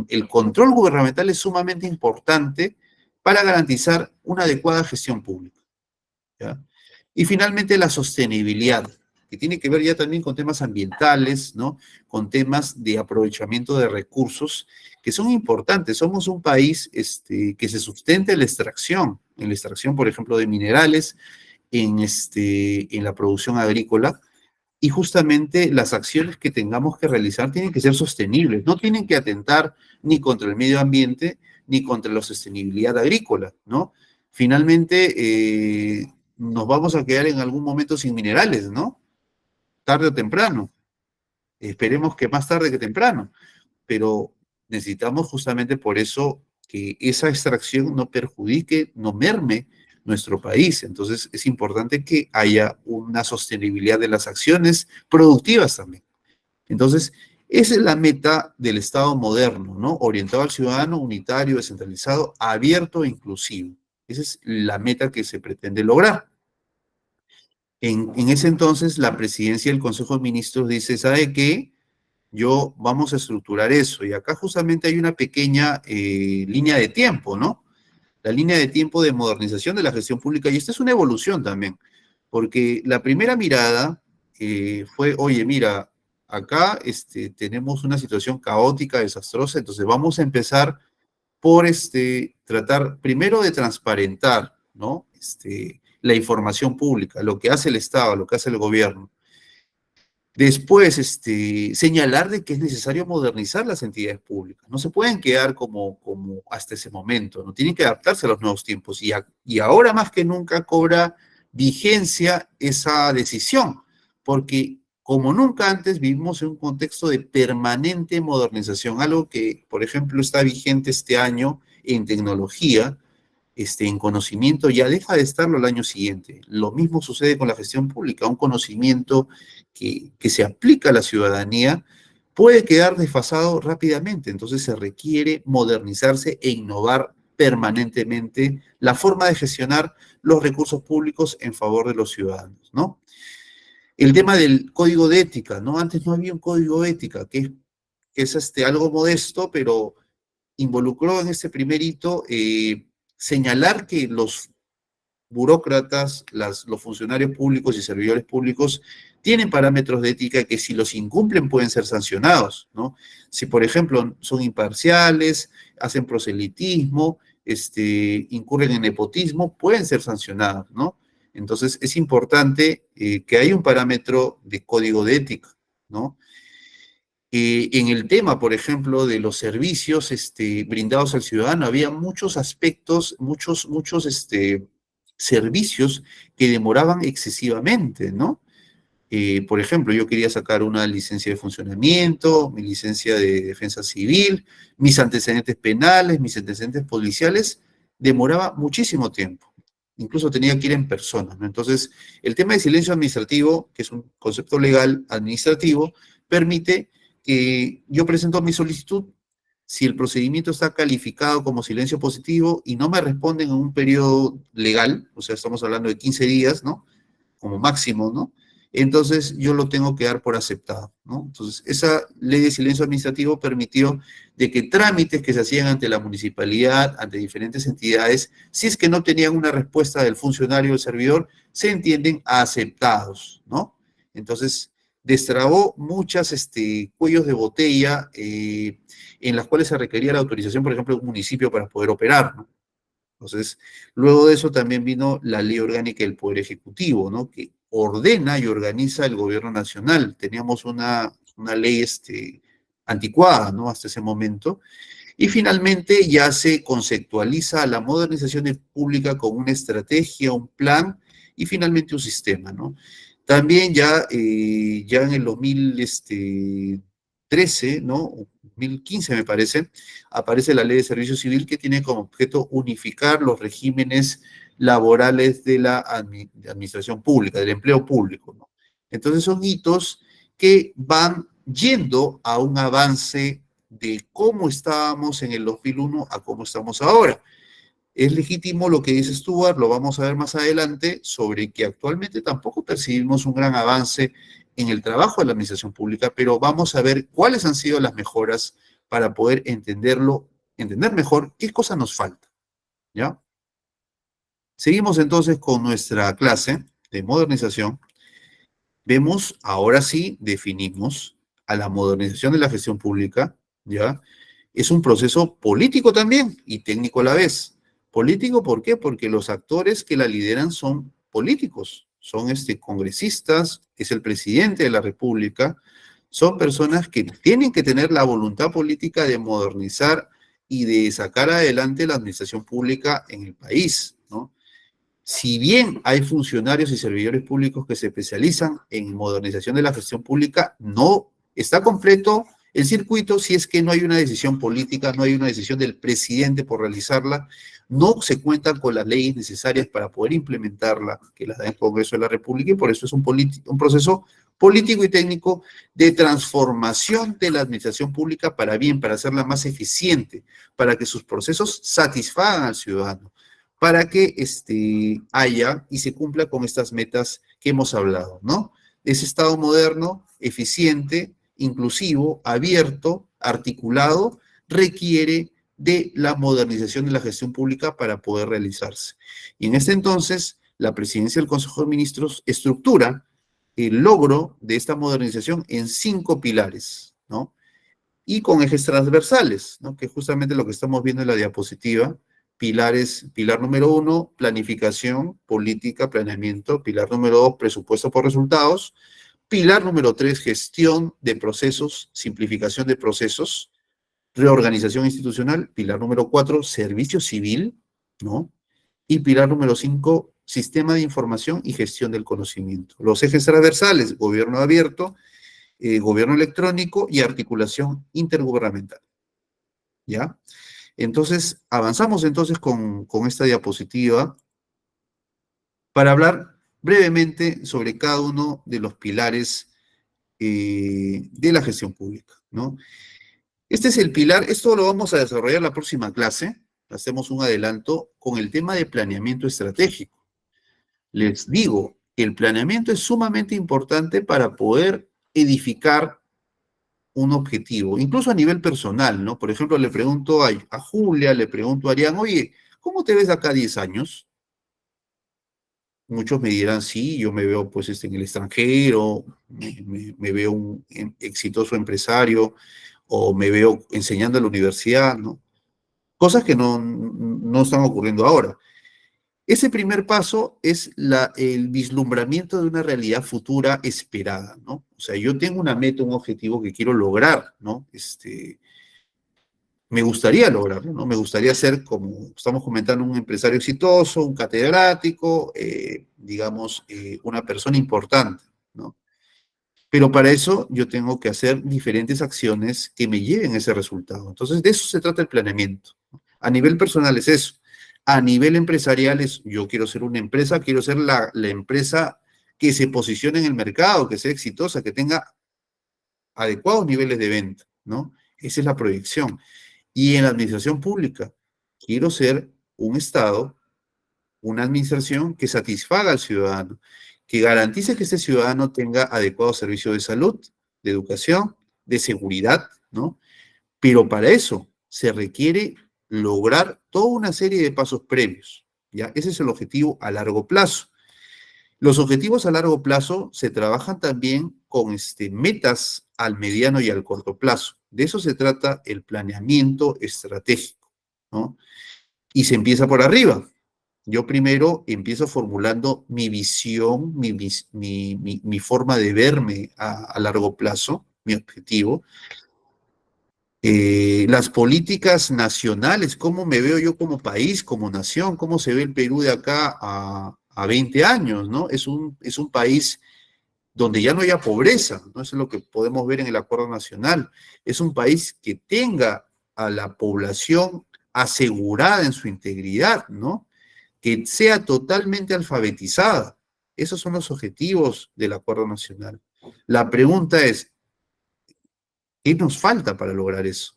El control gubernamental es sumamente importante para garantizar una adecuada gestión pública, ¿ya? Y finalmente la sostenibilidad, que tiene que ver ya también con temas ambientales, ¿no? Con temas de aprovechamiento de recursos que son importantes. Somos un país que se sustenta en la extracción, por ejemplo, de minerales, en la producción agrícola, y justamente las acciones que tengamos que realizar tienen que ser sostenibles, no tienen que atentar ni contra el medio ambiente ni contra la sostenibilidad agrícola, ¿no? Finalmente, nos vamos a quedar en algún momento sin minerales, ¿no? Tarde o temprano. Esperemos que más tarde que temprano, pero necesitamos justamente por eso que esa extracción no perjudique, no merme nuestro país. Entonces es importante que haya una sostenibilidad de las acciones productivas también. Entonces, esa es la meta del Estado moderno, ¿no? Orientado al ciudadano, unitario, descentralizado, abierto e inclusivo. Esa es la meta que se pretende lograr. En ese entonces, la presidencia del Consejo de Ministros dice, ¿sabe qué? Vamos a estructurar eso. Y acá justamente hay una pequeña línea de tiempo, ¿no? La línea de tiempo de modernización de la gestión pública. Y esta es una evolución también, porque la primera mirada fue, oye, mira, acá tenemos una situación caótica, desastrosa, entonces vamos a empezar por tratar primero de transparentar, ¿no? La información pública, lo que hace el Estado, lo que hace el gobierno. Después, señalar de que es necesario modernizar las entidades públicas. No se pueden quedar como hasta ese momento, no tienen que adaptarse a los nuevos tiempos. Y ahora más que nunca cobra vigencia esa decisión, porque como nunca antes vivimos en un contexto de permanente modernización, algo que, por ejemplo, está vigente este año en tecnología, en conocimiento ya deja de estarlo el año siguiente. Lo mismo sucede con la gestión pública. Un conocimiento que se aplica a la ciudadanía puede quedar desfasado rápidamente. Entonces se requiere modernizarse e innovar permanentemente la forma de gestionar los recursos públicos en favor de los ciudadanos, ¿no? El tema del código de ética, ¿no? Antes no había un código de ética, que es algo modesto, pero involucró en este primer hito señalar que los burócratas, los funcionarios públicos y servidores públicos tienen parámetros de ética que si los incumplen pueden ser sancionados, ¿no? Si, por ejemplo, son imparciales, hacen proselitismo, incurren en nepotismo, pueden ser sancionados, ¿no? Entonces, es importante que haya un parámetro de código de ética, ¿no? En el tema, por ejemplo, de los servicios brindados al ciudadano, había muchos aspectos, muchos servicios que demoraban excesivamente, ¿no? Por ejemplo, yo quería sacar una licencia de funcionamiento, mi licencia de defensa civil, mis antecedentes penales, mis antecedentes policiales, demoraba muchísimo tiempo. Incluso tenía que ir en persona, ¿no? Entonces, el tema de silencio administrativo, que es un concepto legal administrativo, permite que yo presento mi solicitud, si el procedimiento está calificado como silencio positivo y no me responden en un periodo legal, o sea, estamos hablando de 15 días, ¿no? Como máximo, ¿no? Entonces yo lo tengo que dar por aceptado, ¿no? Entonces, esa ley de silencio administrativo permitió de que trámites que se hacían ante la municipalidad, ante diferentes entidades, si es que no tenían una respuesta del funcionario o del servidor, se entienden aceptados, ¿no? Entonces, destrabó muchas cuellos de botella en las cuales se requería la autorización, por ejemplo, de un municipio para poder operar, ¿no? Entonces, luego de eso también vino la Ley Orgánica del Poder Ejecutivo, ¿no? Que ordena y organiza el gobierno nacional. Teníamos una ley anticuada, ¿no? Hasta ese momento. Y finalmente ya se conceptualiza la modernización pública con una estrategia, un plan y finalmente un sistema, ¿no? También ya en el 2013, ¿no? 2015 me parece, aparece la Ley de Servicio Civil que tiene como objeto unificar los regímenes laborales de la administración pública, del empleo público, ¿no? Entonces son hitos que van yendo a un avance de cómo estábamos en el 2001 a cómo estamos ahora. Es legítimo lo que dice Stuart, lo vamos a ver más adelante, sobre que actualmente tampoco percibimos un gran avance en el trabajo de la administración pública, pero vamos a ver cuáles han sido las mejoras para poder entender mejor qué cosa nos falta, ¿ya? Seguimos entonces con nuestra clase de modernización. Vemos, ahora sí, definimos a la modernización de la gestión pública, ¿ya? Es un proceso político también y técnico a la vez. Político, ¿por qué? Porque los actores que la lideran son políticos, son congresistas, es el presidente de la República, son personas que tienen que tener la voluntad política de modernizar y de sacar adelante la administración pública en el país, ¿no? Si bien hay funcionarios y servidores públicos que se especializan en modernización de la gestión pública, no está completo el circuito si es que no hay una decisión política, no hay una decisión del presidente por realizarla, no se cuentan con las leyes necesarias para poder implementarla, que las da el Congreso de la República, y por eso es un proceso político y técnico de transformación de la administración pública para bien, para hacerla más eficiente, para que sus procesos satisfagan al ciudadano, para que haya y se cumpla con estas metas que hemos hablado, ¿no? Ese Estado moderno, eficiente, inclusivo, abierto, articulado, requiere de la modernización de la gestión pública para poder realizarse. Y en este entonces, la presidencia del Consejo de Ministros estructura el logro de esta modernización en 5 pilares, ¿no? Y con ejes transversales, ¿no? Que es justamente lo que estamos viendo en la diapositiva. Pilares, pilar número 1, planificación, política, planeamiento. Pilar número 2, presupuesto por resultados. Pilar número 3, gestión de procesos, simplificación de procesos, reorganización institucional. Pilar número 4, servicio civil, ¿no? Y pilar número 5, sistema de información y gestión del conocimiento. Los ejes transversales, gobierno abierto, gobierno electrónico y articulación intergubernamental, ¿ya? Entonces, avanzamos entonces con esta diapositiva para hablar brevemente sobre cada uno de los pilares de la gestión pública, ¿no? Este es el pilar, esto lo vamos a desarrollar en la próxima clase, hacemos un adelanto con el tema de planeamiento estratégico. Les digo, el planeamiento es sumamente importante para poder edificar un objetivo, incluso a nivel personal, ¿no? Por ejemplo, le pregunto a Julia, le pregunto a Arián, oye, ¿cómo te ves de acá a 10 años? Muchos me dirán, sí, yo me veo pues en el extranjero, me veo un exitoso empresario o me veo enseñando en la universidad, ¿no? Cosas que no están ocurriendo ahora. Ese primer paso es el vislumbramiento de una realidad futura esperada, ¿no? O sea, yo tengo una meta, un objetivo que quiero lograr, ¿no? Me gustaría lograrlo, ¿no? Me gustaría ser, como estamos comentando, un empresario exitoso, un catedrático, digamos, una persona importante, ¿no? Pero para eso yo tengo que hacer diferentes acciones que me lleven a ese resultado. Entonces, de eso se trata el planeamiento, ¿no? A nivel personal es eso. A nivel empresarial es, yo quiero ser una empresa, quiero ser la empresa que se posicione en el mercado, que sea exitosa, que tenga adecuados niveles de venta, ¿no? Esa es la proyección. Y en la administración pública, quiero ser un Estado, una administración que satisfaga al ciudadano, que garantice que este ciudadano tenga adecuados servicios de salud, de educación, de seguridad, ¿no? Pero para eso se requiere lograr toda una serie de pasos previos, ¿ya? Ese es el objetivo a largo plazo. Los objetivos a largo plazo se trabajan también con metas al mediano y al corto plazo. De eso se trata el planeamiento estratégico, ¿no? Y se empieza por arriba. Yo primero empiezo formulando mi visión, mi forma de verme a largo plazo, mi objetivo. Las políticas nacionales, cómo me veo yo como país, como nación, cómo se ve el Perú de acá a 20 años, ¿no? Es un país donde ya no haya pobreza, ¿no? Eso es lo que podemos ver en el Acuerdo Nacional. Es un país que tenga a la población asegurada en su integridad, ¿no? Que sea totalmente alfabetizada. Esos son los objetivos del Acuerdo Nacional. La pregunta es, ¿qué nos falta para lograr eso?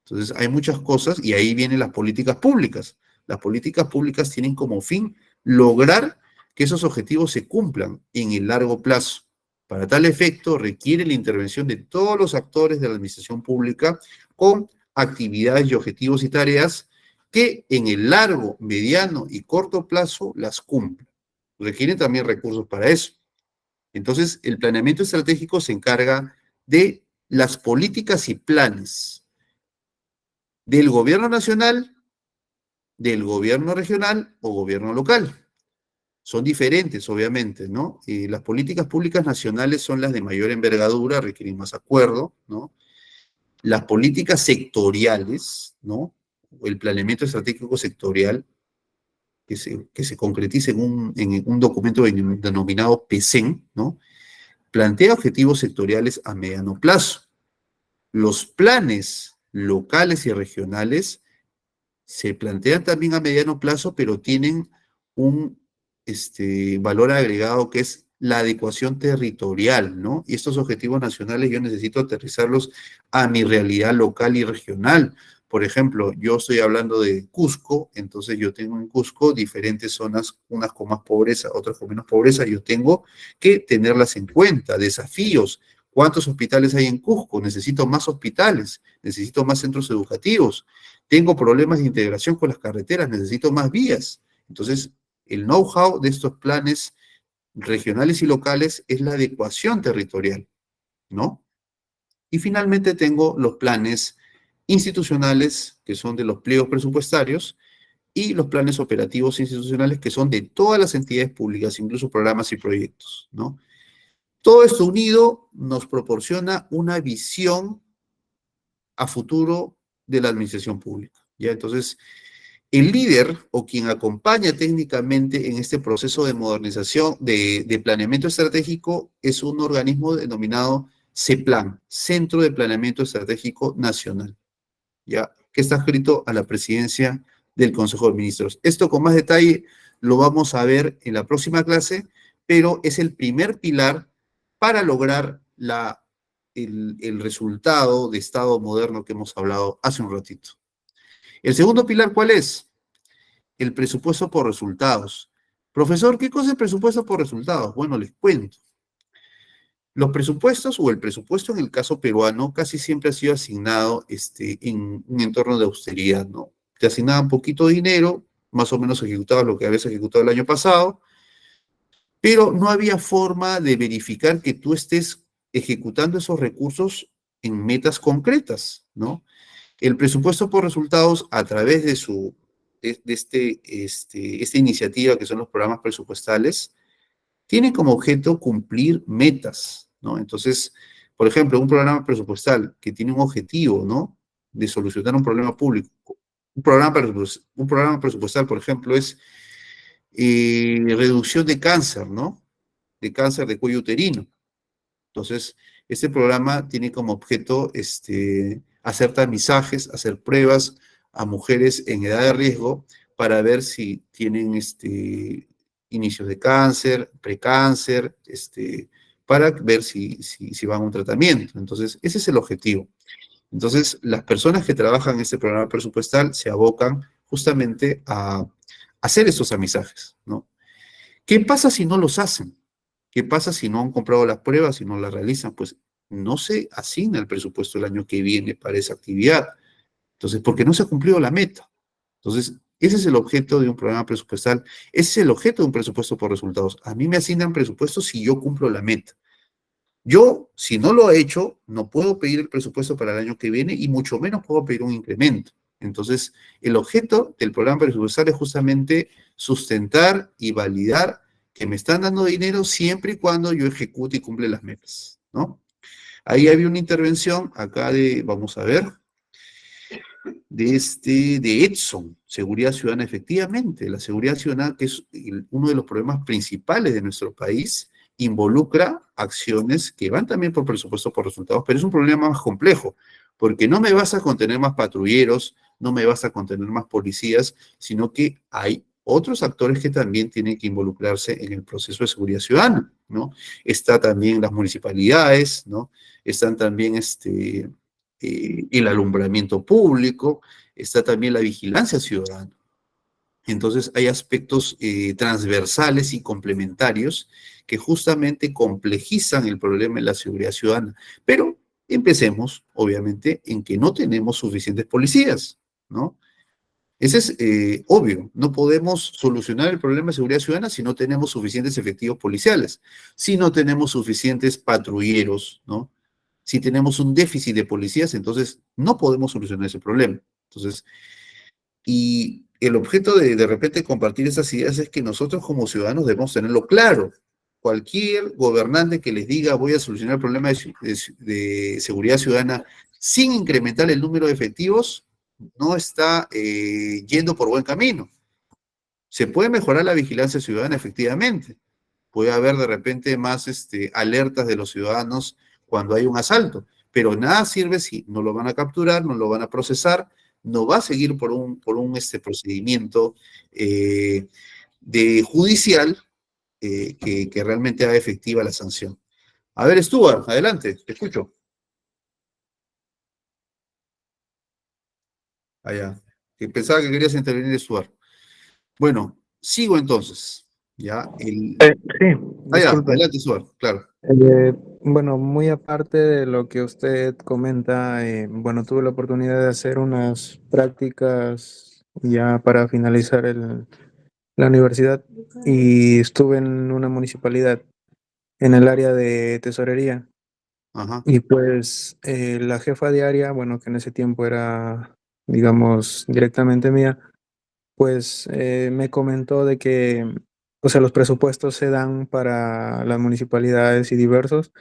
Entonces, hay muchas cosas y ahí vienen las políticas públicas. Las políticas públicas tienen como fin lograr que esos objetivos se cumplan en el largo plazo. Para tal efecto, requiere la intervención de todos los actores de la administración pública con actividades y objetivos y tareas que en el largo, mediano y corto plazo las cumplan. Requieren también recursos para eso. Entonces, el planeamiento estratégico se encarga de las políticas y planes del gobierno nacional, del gobierno regional o gobierno local. Son diferentes, obviamente, ¿no? Las políticas públicas nacionales son las de mayor envergadura, requieren más acuerdo, ¿no? Las políticas sectoriales, ¿no? El planeamiento estratégico sectorial, que se concretiza en un documento denominado PESEN, ¿no? Plantea objetivos sectoriales a mediano plazo. Los planes locales y regionales se plantean también a mediano plazo, pero tienen un valor agregado que es la adecuación territorial, ¿no? Y estos objetivos nacionales yo necesito aterrizarlos a mi realidad local y regional. Por ejemplo, yo estoy hablando de Cusco, entonces yo tengo en Cusco diferentes zonas, unas con más pobreza, otras con menos pobreza, yo tengo que tenerlas en cuenta, desafíos. ¿Cuántos hospitales hay en Cusco? Necesito más hospitales, necesito más centros educativos. Tengo problemas de integración con las carreteras, necesito más vías. Entonces, el know-how de estos planes regionales y locales es la adecuación territorial, ¿no? Y finalmente tengo los planes institucionales, que son de los pliegos presupuestarios, y los planes operativos institucionales, que son de todas las entidades públicas, incluso programas y proyectos, ¿no? Todo esto unido nos proporciona una visión a futuro de la administración pública, ¿ya? Entonces, el líder o quien acompaña técnicamente en este proceso de modernización, de planeamiento estratégico, es un organismo denominado CEPLAN, Centro de Planeamiento Estratégico Nacional, ¿ya? Que está adscrito a la presidencia del Consejo de Ministros. Esto con más detalle lo vamos a ver en la próxima clase, pero es el primer pilar para lograr el resultado de Estado moderno que hemos hablado hace un ratito. El segundo pilar, ¿cuál es? El presupuesto por resultados. Profesor, ¿qué cosa es presupuesto por resultados? Bueno, les cuento. Los presupuestos o el presupuesto en el caso peruano casi siempre ha sido asignado en un entorno de austeridad, ¿no? Te asignaban poquito dinero, más o menos ejecutado lo que habías ejecutado el año pasado, pero no había forma de verificar que tú estés ejecutando esos recursos en metas concretas, ¿no? El presupuesto por resultados a través de esta iniciativa que son los programas presupuestales, tiene como objeto cumplir metas, ¿no? Entonces, por ejemplo, un programa presupuestal que tiene un objetivo, ¿no? De solucionar un problema público. Un programa presupuestal, por ejemplo, es reducción de cáncer, ¿no? De cáncer de cuello uterino. Entonces, este programa tiene como objeto hacer tamizajes, hacer pruebas a mujeres en edad de riesgo para ver si tienen inicios de cáncer, precáncer, para ver si van a un tratamiento. Entonces, ese es el objetivo. Entonces, las personas que trabajan en este programa presupuestal se abocan justamente a hacer estos tamizajes, ¿no? ¿Qué pasa si no los hacen? ¿Qué pasa si no han comprado las pruebas, si no las realizan? Pues no se asigna el presupuesto el año que viene para esa actividad. Entonces, porque no se ha cumplido la meta. Entonces, ese es el objeto de un programa presupuestal, ese es el objeto de un presupuesto por resultados. A mí me asignan presupuestos si yo cumplo la meta. Yo, si no lo he hecho, no puedo pedir el presupuesto para el año que viene y mucho menos puedo pedir un incremento. Entonces, el objeto del programa presupuestal es justamente sustentar y validar que me están dando dinero siempre y cuando yo ejecute y cumple las metas, ¿no? Ahí había una intervención acá vamos a ver, de Edson, seguridad ciudadana. Efectivamente, la seguridad ciudadana, que es uno de los problemas principales de nuestro país, involucra acciones que van también por presupuesto por resultados, pero es un problema más complejo, porque no me basta con tener más patrulleros, no me basta con tener más policías, sino que hay otros actores que también tienen que involucrarse en el proceso de seguridad ciudadana, ¿no? Está también las municipalidades, ¿no? Están también el alumbramiento público, está también la vigilancia ciudadana. Entonces hay aspectos transversales y complementarios que justamente complejizan el problema de la seguridad ciudadana. Pero empecemos, obviamente, en que no tenemos suficientes policías, ¿no? Ese es obvio, no podemos solucionar el problema de seguridad ciudadana si no tenemos suficientes efectivos policiales, si no tenemos suficientes patrulleros, ¿no? Si tenemos un déficit de policías, entonces no podemos solucionar ese problema. Entonces, y el objeto de repente compartir esas ideas es que nosotros como ciudadanos debemos tenerlo claro. Cualquier gobernante que les diga voy a solucionar el problema de seguridad ciudadana sin incrementar el número de efectivos, no está yendo por buen camino. Se puede mejorar la vigilancia ciudadana, efectivamente. Puede haber de repente más alertas de los ciudadanos cuando hay un asalto, pero nada sirve si no lo van a capturar, no lo van a procesar, no va a seguir por un procedimiento de judicial que realmente haga efectiva la sanción. A ver, Stuart, adelante, te escucho. Allá. Pensaba que querías intervenir, Stuart. Bueno, sigo entonces. Ya, Sí, allá, disculpe. adelante, Stuart, claro. Bueno, muy aparte de lo que usted comenta, bueno, tuve la oportunidad de hacer unas prácticas ya para finalizar la universidad y estuve en una municipalidad en el área de tesorería Ajá. y pues la jefa de área, bueno, que en ese tiempo era, digamos, directamente mía, pues me comentó de que, o sea, los presupuestos se dan para las municipalidades y diversos,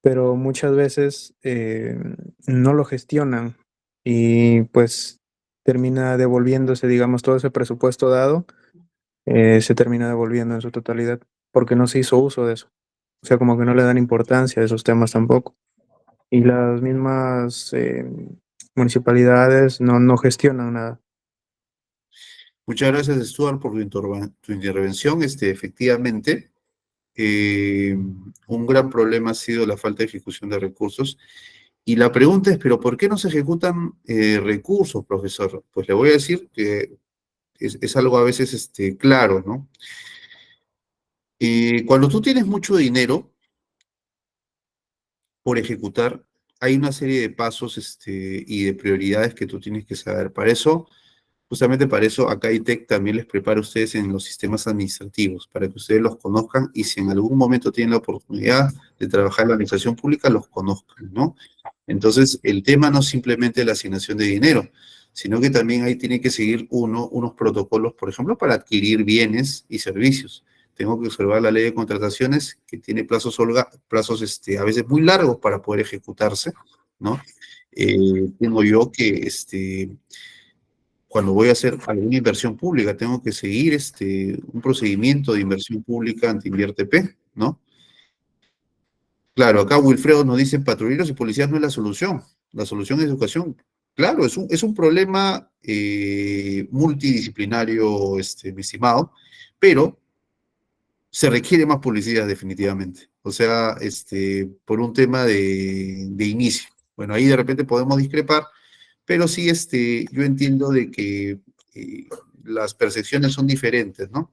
pero muchas veces no lo gestionan y pues termina devolviéndose, digamos, todo ese presupuesto dado, se termina devolviendo en su totalidad, porque no se hizo uso de eso. O sea, como que no le dan importancia a esos temas tampoco. Y las mismas municipalidades no gestionan nada. Muchas gracias, Stuart, por tu intervención. Efectivamente, un gran problema ha sido la falta de ejecución de recursos. Y la pregunta es, ¿pero por qué no se ejecutan recursos, profesor? Pues le voy a decir que es algo a veces claro, ¿no? Cuando tú tienes mucho dinero por ejecutar, hay una serie de pasos y de prioridades que tú tienes que saber. Para eso, justamente para eso, acá ITEC también les prepara a ustedes en los sistemas administrativos, para que ustedes los conozcan y si en algún momento tienen la oportunidad de trabajar en la administración pública, los conozcan, ¿no? Entonces, el tema no es simplemente la asignación de dinero, sino que también ahí tiene que seguir unos protocolos, por ejemplo, para adquirir bienes y servicios. Tengo que observar la ley de contrataciones que tiene plazos a veces muy largos para poder ejecutarse, ¿no? Tengo yo que cuando voy a hacer alguna inversión pública, tengo que seguir un procedimiento de inversión pública ante InvierTP, ¿no? Claro, acá Wilfredo nos dice, patrulleros y policías no es la solución es educación. Claro, es un problema multidisciplinario, mi estimado, pero se requiere más policías definitivamente. O sea, por un tema de inicio. Bueno, ahí de repente podemos discrepar, pero sí, yo entiendo de que eh, las percepciones son diferentes, ¿no?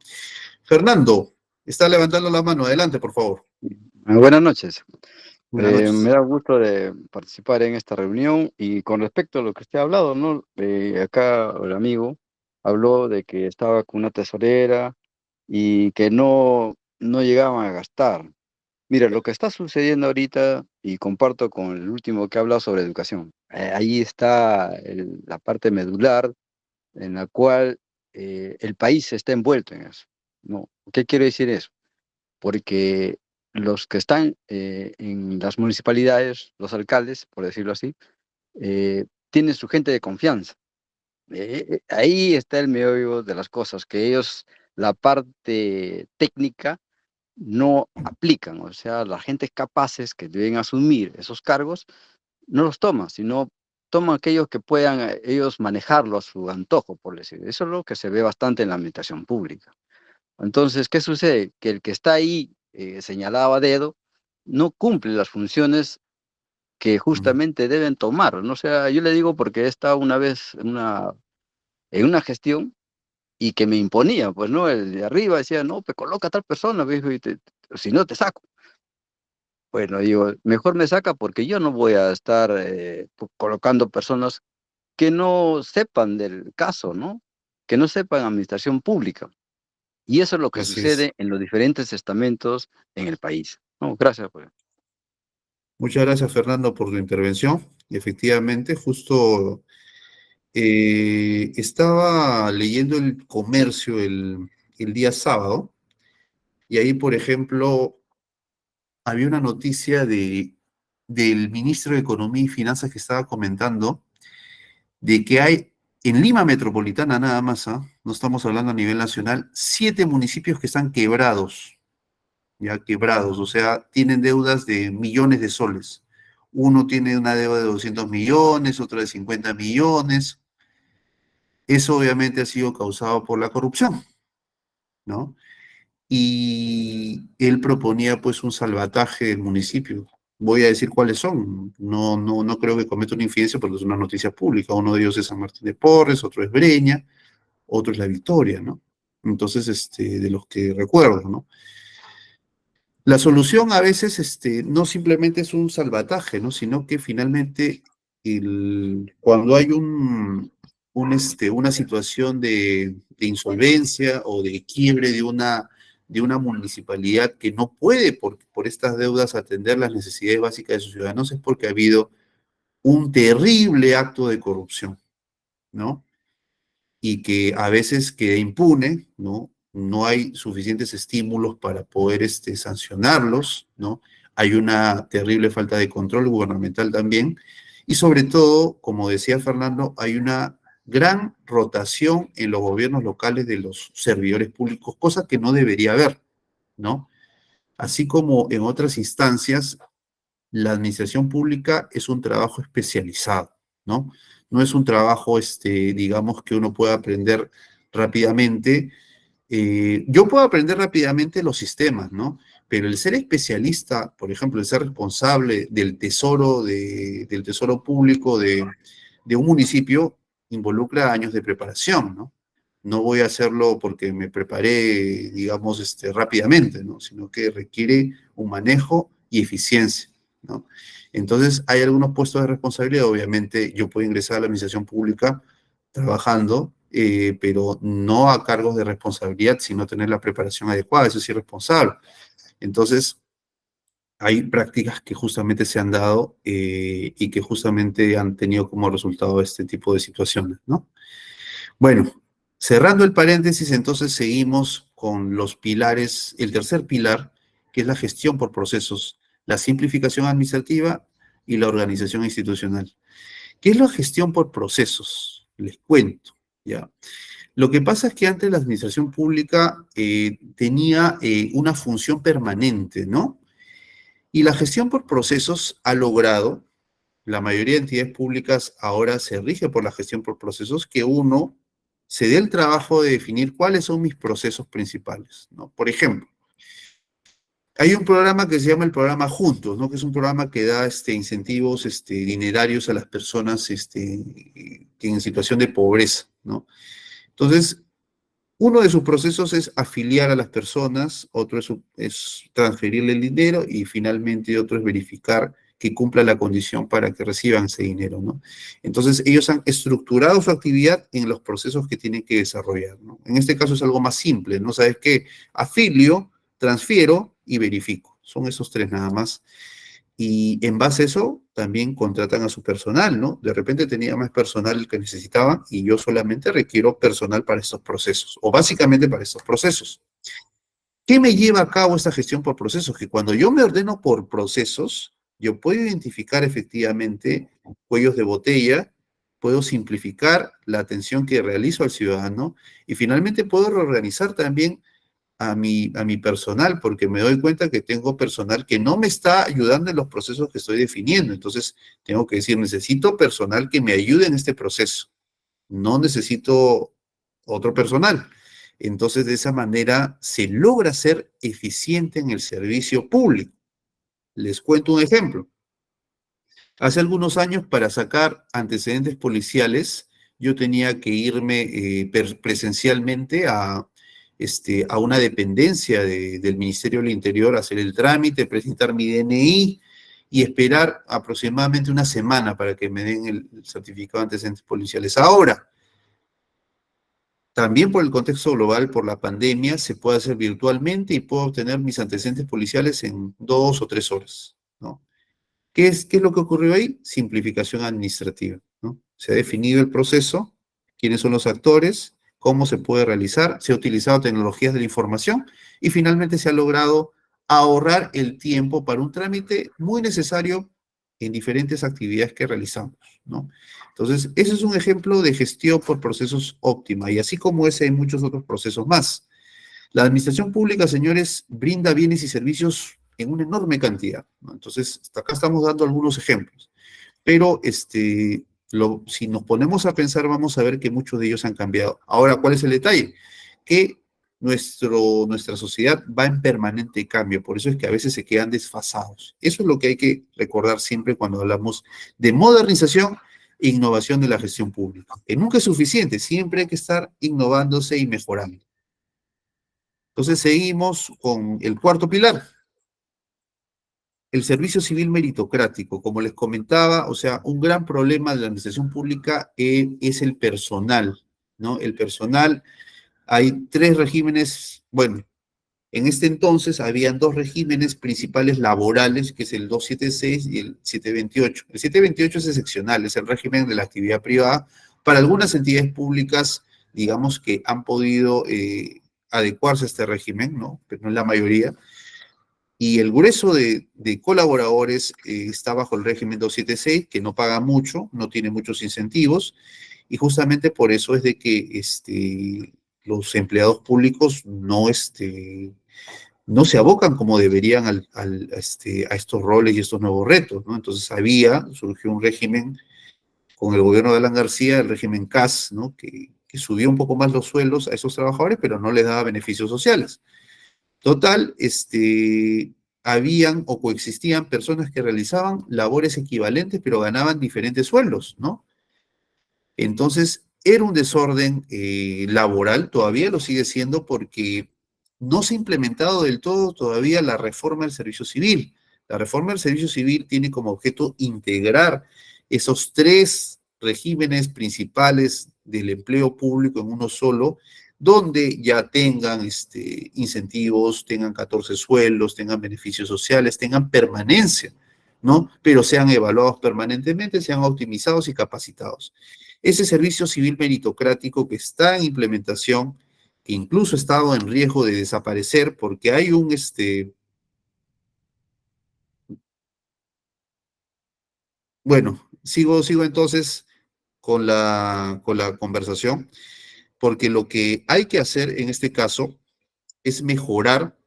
Fernando, está levantando la mano. Adelante, por favor. Buenas noches. Buenas noches. Me da gusto de participar en esta reunión y con respecto a lo que usted ha hablado, ¿no? Acá el amigo habló de que estaba con una tesorera y que no llegaban a gastar. Mira, lo que está sucediendo ahorita, y comparto con el último que ha hablado sobre educación, ahí está la parte medular en la cual el país está envuelto en eso, ¿no? ¿Qué quiere decir eso? Porque los que están en las municipalidades, los alcaldes, por decirlo así, tienen su gente de confianza. Ahí está el meollo de las cosas, que ellos la parte técnica no aplican, o sea, la gente capaces que deben asumir esos cargos no los toman, sino toman aquellos que puedan ellos manejarlo a su antojo, por decir. Eso es lo que se ve bastante en la administración pública. Entonces, ¿qué sucede? Que el que está ahí señalado a dedo no cumple las funciones que justamente deben tomar, ¿no? O sea, yo le digo porque he estado una vez en una gestión y que me imponía, pues, ¿no? El de arriba decía, no, pues coloca a tal persona, viejo, si no te saco. Bueno, digo, mejor me saca porque yo no voy a estar colocando personas que no sepan del caso, ¿no? Que no sepan administración pública. Y eso es lo que Así es. sucede en los diferentes estamentos en el país. No, gracias. Muchas gracias, Fernando, por tu intervención. Efectivamente, justo estaba leyendo el comercio el día sábado y ahí, por ejemplo, había una noticia del ministro de Economía y Finanzas que estaba comentando de que hay en Lima Metropolitana nada más, ¿ah? No estamos hablando a nivel nacional, 7 municipios que están quebrados, ya quebrados, o sea, tienen deudas de millones de soles. Uno tiene una deuda de 200 millones, otro de 50 millones. Eso obviamente ha sido causado por la corrupción, ¿no? Y él proponía pues un salvataje del municipio. Voy a decir cuáles son. No creo que cometa una infidencia porque es una noticia pública. Uno de ellos es San Martín de Porres, otro es Breña, otro es La Victoria, ¿no? Entonces, de los que recuerdo, ¿no? La solución a veces no simplemente es un salvataje, ¿no? Sino que finalmente cuando hay una situación de insolvencia o de quiebre de una municipalidad que no puede por estas deudas atender las necesidades básicas de sus ciudadanos, es porque ha habido un terrible acto de corrupción, ¿no? Y que a veces queda impune, ¿no? No hay suficientes estímulos para poder sancionarlos, ¿no? Hay una terrible falta de control gubernamental también, y sobre todo, como decía Fernando, hay una gran rotación en los gobiernos locales de los servidores públicos, cosa que no debería haber, ¿no? Así como en otras instancias, la administración pública es un trabajo especializado, ¿no? No es un trabajo, digamos, que uno pueda aprender rápidamente. Yo puedo aprender rápidamente los sistemas, ¿no? Pero el ser especialista, por ejemplo, el ser responsable del tesoro, del tesoro público de un municipio, involucra años de preparación, ¿no? no voy a hacerlo porque me preparé, digamos, rápidamente, ¿no? Sino que requiere un manejo y eficiencia, ¿no? Entonces, hay algunos puestos de responsabilidad, obviamente yo puedo ingresar a la administración pública trabajando, pero no a cargos de responsabilidad, sino tener la preparación adecuada, eso es irresponsable. Entonces, hay prácticas que justamente se han dado y que justamente han tenido como resultado este tipo de situaciones, ¿no? Bueno, cerrando el paréntesis, entonces seguimos con los pilares, el tercer pilar, que es la gestión por procesos, la simplificación administrativa y la organización institucional. ¿Qué es la gestión por procesos? Les cuento, ¿ya? Lo que pasa es que antes la administración pública tenía una función permanente, ¿no? Y la gestión por procesos ha logrado, la mayoría de entidades públicas ahora se rige por la gestión por procesos, que uno se dé el trabajo de definir cuáles son mis procesos principales, ¿no? Por ejemplo, hay un programa que se llama el programa Juntos, ¿no? Que es un programa que da incentivos dinerarios a las personas que en situación de pobreza, ¿no? Entonces, uno de sus procesos es afiliar a las personas, otro es transferirle el dinero y finalmente otro es verificar que cumpla la condición para que reciban ese dinero, ¿no? Entonces, ellos han estructurado su actividad en los procesos que tienen que desarrollar, ¿no? En este caso es algo más simple, ¿no? ¿Sabes qué? Afilio, transfiero y verifico. Son esos tres nada más. Y en base a eso, también contratan a su personal, ¿no? De repente tenía más personal que necesitaban y yo solamente requiero personal para estos procesos, o básicamente para estos procesos. ¿Qué me lleva a cabo esta gestión por procesos? Que cuando yo me ordeno por procesos, yo puedo identificar efectivamente cuellos de botella, puedo simplificar la atención que realizo al ciudadano y finalmente puedo reorganizar también a mi personal, porque me doy cuenta que tengo personal que no me está ayudando en los procesos que estoy definiendo. Entonces, tengo que decir, necesito personal que me ayude en este proceso. No necesito otro personal. Entonces, de esa manera se logra ser eficiente en el servicio público. Les cuento un ejemplo. Hace algunos años, para sacar antecedentes policiales, yo tenía que irme presencialmente a una dependencia del Ministerio del Interior, hacer el trámite, presentar mi DNI y esperar aproximadamente una semana para que me den el certificado de antecedentes policiales. Ahora, también por el contexto global, por la pandemia, se puede hacer virtualmente y puedo obtener mis antecedentes policiales en 2 o 3 horas, ¿no? ¿Qué es lo que ocurrió ahí? Simplificación administrativa, ¿no? Se ha definido el proceso, quiénes son los actores, cómo se puede realizar, se ha utilizado tecnologías de la información y finalmente se ha logrado ahorrar el tiempo para un trámite muy necesario en diferentes actividades que realizamos, ¿no? Entonces, ese es un ejemplo de gestión por procesos óptima y así como ese hay muchos otros procesos más. La administración pública, señores, brinda bienes y servicios en una enorme cantidad, ¿no? Entonces, hasta acá estamos dando algunos ejemplos. Pero si nos ponemos a pensar, vamos a ver que muchos de ellos han cambiado. Ahora, ¿cuál es el detalle? Que nuestra sociedad va en permanente cambio, por eso es que a veces se quedan desfasados. Eso es lo que hay que recordar siempre cuando hablamos de modernización e innovación de la gestión pública, que nunca es suficiente, siempre hay que estar innovándose y mejorando. Entonces seguimos con el cuarto pilar, el servicio civil meritocrático. Como les comentaba, o sea, un gran problema de la administración pública es el personal, ¿no? El personal, hay 3 regímenes, bueno, en este entonces habían 2 regímenes principales laborales, que es el 276 y el 728. El 728 es excepcional, es el régimen de la actividad privada. Para algunas entidades públicas, digamos que han podido adecuarse a este régimen, ¿no? Pero no es la mayoría. Y el grueso de colaboradores está bajo el régimen 276, que no paga mucho, no tiene muchos incentivos, y justamente por eso es de que los empleados públicos no se abocan como deberían a estos roles y estos nuevos retos, ¿no? Entonces surgió un régimen con el gobierno de Alan García, el régimen CAS, ¿no? Que subió un poco más los sueldos a esos trabajadores, pero no les daba beneficios sociales. Total, habían o coexistían personas que realizaban labores equivalentes, pero ganaban diferentes sueldos, ¿no? Entonces, era un desorden laboral, todavía lo sigue siendo porque no se ha implementado del todo todavía la reforma del servicio civil. La reforma del servicio civil tiene como objeto integrar esos tres regímenes principales del empleo público en uno solo, donde ya tengan incentivos, tengan 14 sueldos, tengan beneficios sociales, tengan permanencia, ¿no? Pero sean evaluados permanentemente, sean optimizados y capacitados. Ese servicio civil meritocrático que está en implementación, que incluso ha estado en riesgo de desaparecer porque hay un, bueno, sigo entonces con la conversación, porque lo que hay que hacer en este caso es mejorar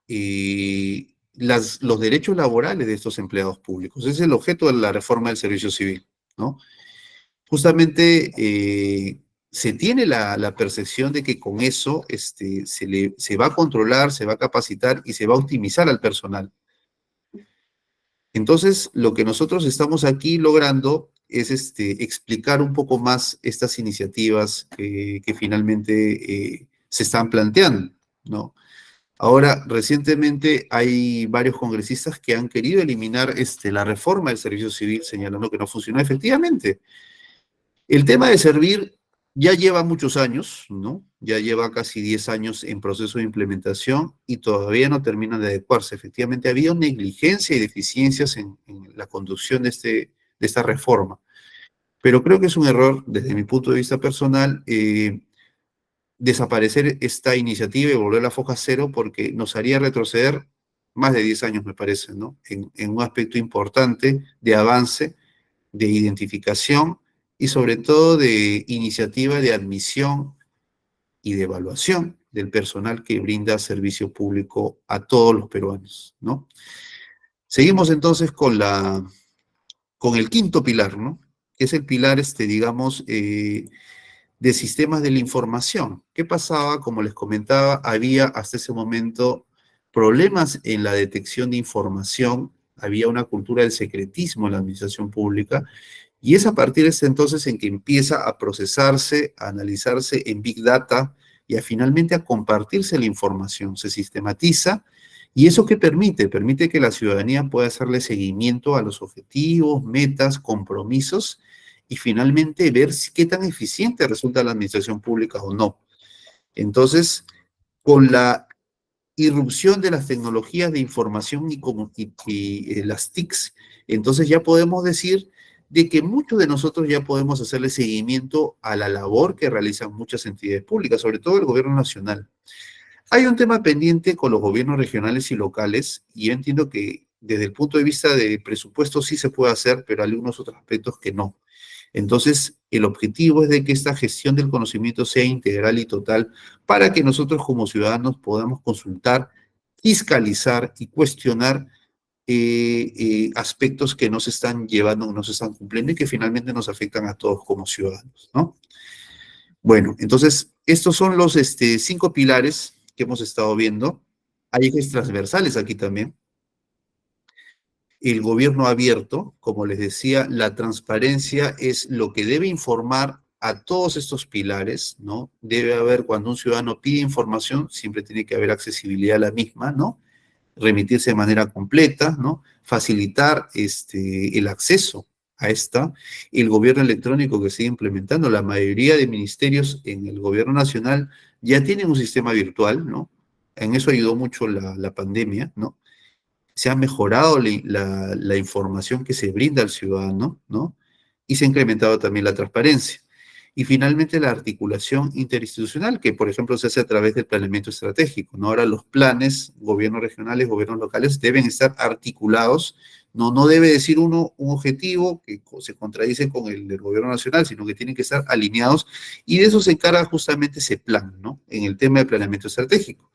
los derechos laborales de estos empleados públicos. Ese es el objeto de la reforma del servicio civil, ¿no? Justamente se tiene la percepción de que con eso se va a controlar, se va a capacitar y se va a optimizar al personal. Entonces, lo que nosotros estamos aquí logrando es explicar un poco más estas iniciativas que finalmente se están planteando, ¿no? Ahora, recientemente hay varios congresistas que han querido eliminar la reforma del servicio civil, señalando que no funcionó efectivamente. El tema de servir ya lleva muchos años, ¿no? Ya lleva casi 10 años en proceso de implementación y todavía no termina de adecuarse. Efectivamente, había negligencia y deficiencias en la conducción de esta reforma. Pero creo que es un error, desde mi punto de vista personal, desaparecer esta iniciativa y volver a la foja cero porque nos haría retroceder más de 10 años, me parece, ¿no? En un aspecto importante de avance, de identificación y sobre todo de iniciativa de admisión y de evaluación del personal que brinda servicio público a todos los peruanos, ¿no? Seguimos entonces con el quinto pilar, ¿no? Que es el pilar, digamos, de sistemas de la información. ¿Qué pasaba? Como les comentaba, había hasta ese momento problemas en la detección de información, había una cultura del secretismo en la administración pública, y es a partir de ese entonces en que empieza a procesarse, a analizarse en Big Data y finalmente a compartirse la información. Se sistematiza y eso ¿qué permite? Permite que la ciudadanía pueda hacerle seguimiento a los objetivos, metas, compromisos y finalmente ver qué tan eficiente resulta la administración pública o no. Entonces, con la irrupción de las tecnologías de información y las TICs, entonces ya podemos decir de que muchos de nosotros ya podemos hacerle seguimiento a la labor que realizan muchas entidades públicas, sobre todo el gobierno nacional. Hay un tema pendiente con los gobiernos regionales y locales, y yo entiendo que desde el punto de vista de presupuesto sí se puede hacer, pero hay algunos otros aspectos que no. Entonces, el objetivo es de que esta gestión del conocimiento sea integral y total para que nosotros como ciudadanos podamos consultar, fiscalizar y cuestionar aspectos que no se están llevando, no se están cumpliendo y que finalmente nos afectan a todos como ciudadanos, ¿no? Bueno, entonces, estos son los 5 pilares que hemos estado viendo. Hay ejes transversales aquí también. El gobierno abierto, como les decía, la transparencia es lo que debe informar a todos estos pilares, ¿no? Debe haber, cuando un ciudadano pide información, siempre tiene que haber accesibilidad a la misma, ¿no? Remitirse de manera completa, ¿no? Facilitar el acceso a esta. El gobierno electrónico que sigue implementando, la mayoría de ministerios en el gobierno nacional ya tienen un sistema virtual, ¿no? En eso ayudó mucho la pandemia, ¿no? Se ha mejorado la información que se brinda al ciudadano, ¿no? Y se ha incrementado también la transparencia. Y finalmente la articulación interinstitucional, que por ejemplo se hace a través del planeamiento estratégico, ¿no? Ahora los planes, gobiernos regionales, gobiernos locales, deben estar articulados, no debe decir uno un objetivo que se contradice con el del gobierno nacional, sino que tienen que estar alineados, y de eso se encarga justamente ese plan, ¿no? En el tema del planeamiento estratégico.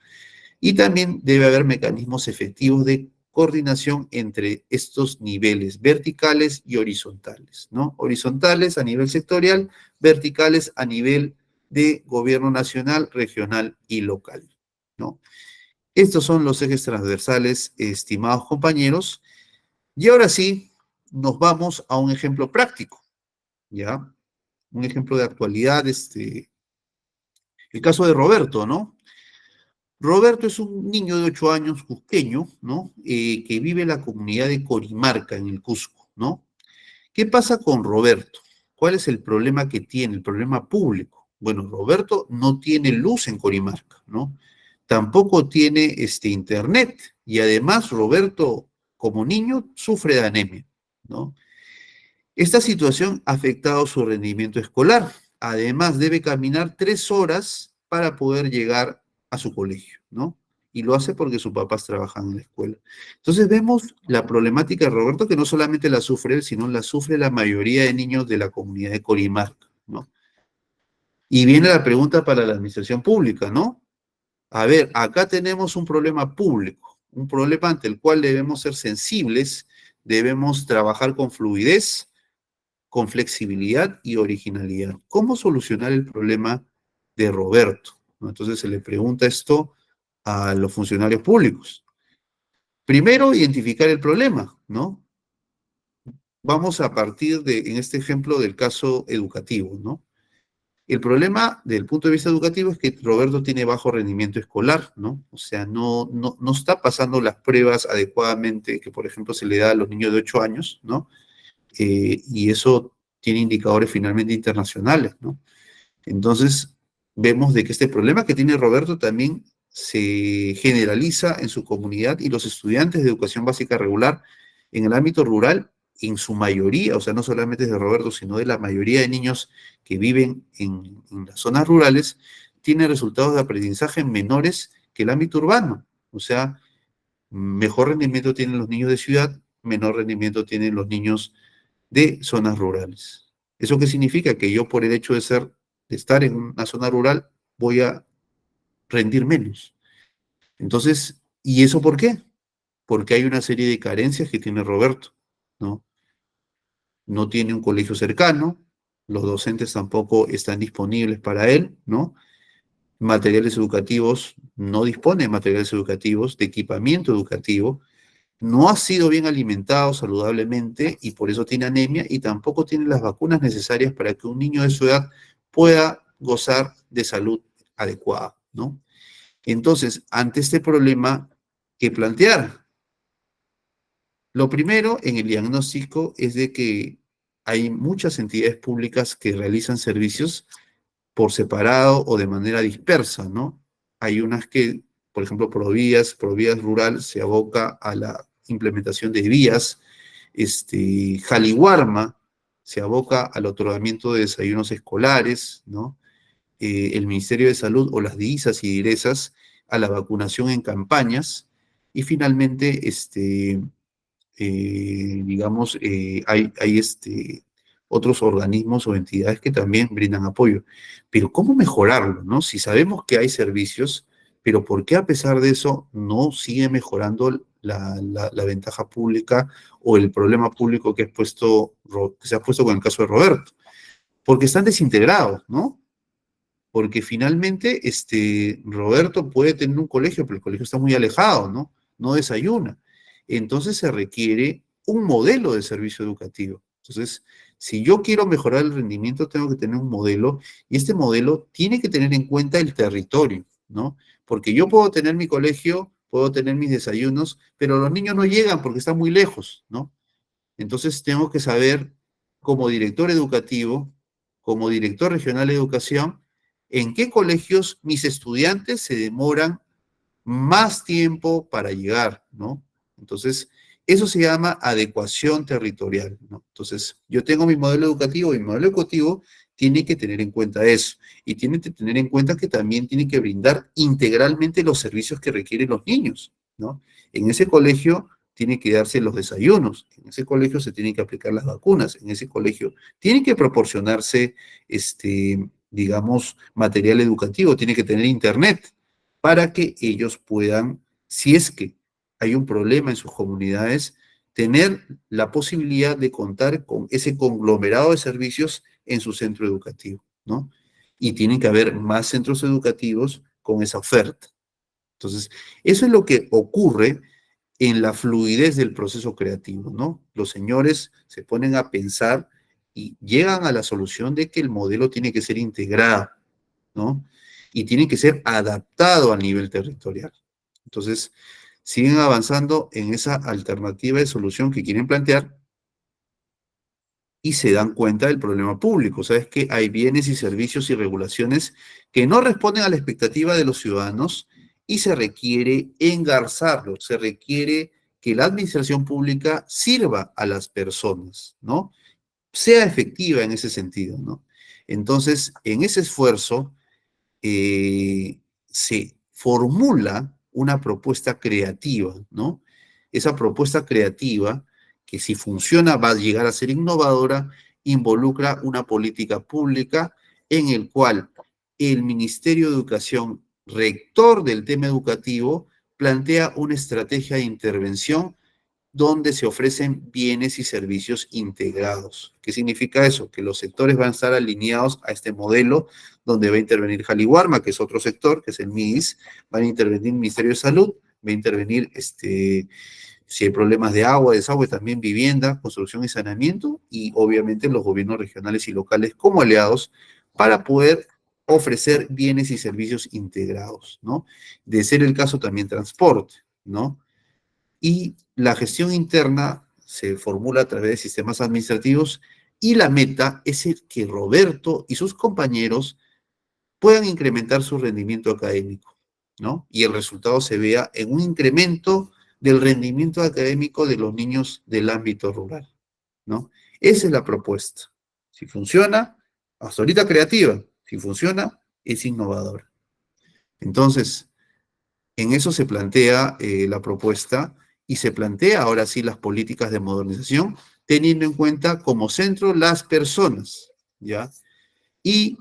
Y también debe haber mecanismos efectivos de coordinación entre estos niveles verticales y horizontales, ¿no? Horizontales a nivel sectorial, verticales a nivel de gobierno nacional, regional y local, ¿no? Estos son los ejes transversales, estimados compañeros. Y ahora sí, nos vamos a un ejemplo práctico, ¿ya? un ejemplo de actualidad, el caso de Roberto, ¿no? Roberto es un niño de 8 años cusqueño, ¿no? Que vive en la comunidad de Corimarca, en el Cusco, ¿no? ¿Qué pasa con Roberto? ¿Cuál es el problema que tiene, el problema público? Bueno, Roberto no tiene luz en Corimarca, ¿no? Tampoco tiene internet y además Roberto, como niño, sufre de anemia, ¿no? Esta situación ha afectado su rendimiento escolar. Además, debe caminar 3 horas para poder llegar a su colegio, ¿no? Y lo hace porque sus papás trabajan en la escuela. Entonces vemos la problemática de Roberto, que no solamente la sufre él, sino la sufre la mayoría de niños de la comunidad de Corimarca, ¿no? Y viene la pregunta para la administración pública, ¿no? A ver, acá tenemos un problema público, un problema ante el cual debemos ser sensibles, debemos trabajar con fluidez, con flexibilidad y originalidad. ¿Cómo solucionar el problema de Roberto? ¿No? Entonces se le pregunta esto a los funcionarios públicos. Primero, identificar el problema, ¿no? Vamos a partir de, en este ejemplo, del caso educativo, ¿no? El problema, del punto de vista educativo, es que Roberto tiene bajo rendimiento escolar, ¿no? O sea, no está pasando las pruebas adecuadamente que, por ejemplo, se le da a los niños de 8 años, ¿no? Y eso tiene indicadores finalmente internacionales, ¿no? Entonces, vemos de que este problema que tiene Roberto también se generaliza en su comunidad y los estudiantes de educación básica regular en el ámbito rural, en su mayoría, o sea, no solamente de Roberto, sino de la mayoría de niños que viven en las zonas rurales, tienen resultados de aprendizaje menores que el ámbito urbano. O sea, mejor rendimiento tienen los niños de ciudad, menor rendimiento tienen los niños de zonas rurales. ¿Eso qué significa? Que yo por el hecho de estar en una zona rural, voy a rendir menos. Entonces, ¿y eso por qué? Porque hay una serie de carencias que tiene Roberto, ¿no? No tiene un colegio cercano, los docentes tampoco están disponibles para él, ¿no? Materiales educativos, no dispone de materiales educativos, de equipamiento educativo, no ha sido bien alimentado saludablemente y por eso tiene anemia y tampoco tiene las vacunas necesarias para que un niño de su edad pueda gozar de salud adecuada, ¿no? Entonces, ante este problema, ¿qué plantear? Lo primero en el diagnóstico es de que hay muchas entidades públicas que realizan servicios por separado o de manera dispersa, ¿no? Hay unas que, por ejemplo, Provías Rural se aboca a la implementación de vías, Jaliwarma se aboca al otorgamiento de desayunos escolares, ¿no? El Ministerio de Salud o las DISAS y DIRESAS a la vacunación en campañas, y finalmente, digamos, hay otros organismos o entidades que también brindan apoyo. Pero ¿cómo mejorarlo, no? Si sabemos que hay servicios, pero ¿por qué a pesar de eso no sigue mejorando la ventaja pública o el problema público que se ha puesto con el caso de Roberto? Porque están desintegrados, ¿no? Porque finalmente Roberto puede tener un colegio, pero el colegio está muy alejado, ¿no? No desayuna. Entonces se requiere un modelo de servicio educativo. Entonces, si yo quiero mejorar el rendimiento, tengo que tener un modelo y este modelo tiene que tener en cuenta el territorio, ¿no? Porque yo puedo tener mi colegio, puedo tener mis desayunos, pero los niños no llegan porque están muy lejos, ¿no? Entonces tengo que saber, como director educativo, como director regional de educación, en qué colegios mis estudiantes se demoran más tiempo para llegar, ¿no? Entonces, eso se llama adecuación territorial, ¿no? Entonces, yo tengo mi modelo educativo y mi modelo educativo tiene que tener en cuenta eso y tiene que tener en cuenta que también tiene que brindar integralmente los servicios que requieren los niños, ¿no? En ese colegio tiene que darse los desayunos, en ese colegio se tienen que aplicar las vacunas, en ese colegio tiene que proporcionarse, digamos, material educativo, tiene que tener internet para que ellos puedan, si es que hay un problema en sus comunidades, tener la posibilidad de contar con ese conglomerado de servicios en su centro educativo, ¿no? Y tienen que haber más centros educativos con esa oferta. Entonces, eso es lo que ocurre en la fluidez del proceso creativo, ¿no? Los señores se ponen a pensar y llegan a la solución de que el modelo tiene que ser integrado, ¿no? Y tiene que ser adaptado al nivel territorial. Entonces, siguen avanzando en esa alternativa de solución que quieren plantear y se dan cuenta del problema público. Sabes que hay bienes y servicios y regulaciones que no responden a la expectativa de los ciudadanos y se requiere engarzarlos, se requiere que la administración pública sirva a las personas, ¿no? Sea efectiva en ese sentido, ¿no? Entonces, en ese esfuerzo se formula una propuesta creativa, ¿no? Esa propuesta creativa, que si funciona va a llegar a ser innovadora, involucra una política pública en el cual el Ministerio de Educación, rector del tema educativo, plantea una estrategia de intervención donde se ofrecen bienes y servicios integrados. ¿Qué significa eso? Que los sectores van a estar alineados a este modelo donde va a intervenir Jaliwarma, que es otro sector, que es el MIDIS, va a intervenir el Ministerio de Salud, va a intervenir si hay problemas de agua, desagüe, también vivienda, construcción y saneamiento, y obviamente los gobiernos regionales y locales como aliados para poder ofrecer bienes y servicios integrados, ¿no? De ser el caso también transporte, ¿no? Y la gestión interna se formula a través de sistemas administrativos y la meta es el que Roberto y sus compañeros puedan incrementar su rendimiento académico, ¿no? Y el resultado se vea en un incremento del rendimiento académico de los niños del ámbito rural, ¿no? Esa es la propuesta. Si funciona, hasta ahorita creativa. Si funciona, es innovadora. Entonces, en eso se plantea la propuesta y se plantea ahora sí las políticas de modernización, teniendo en cuenta como centro las personas, ¿ya? Y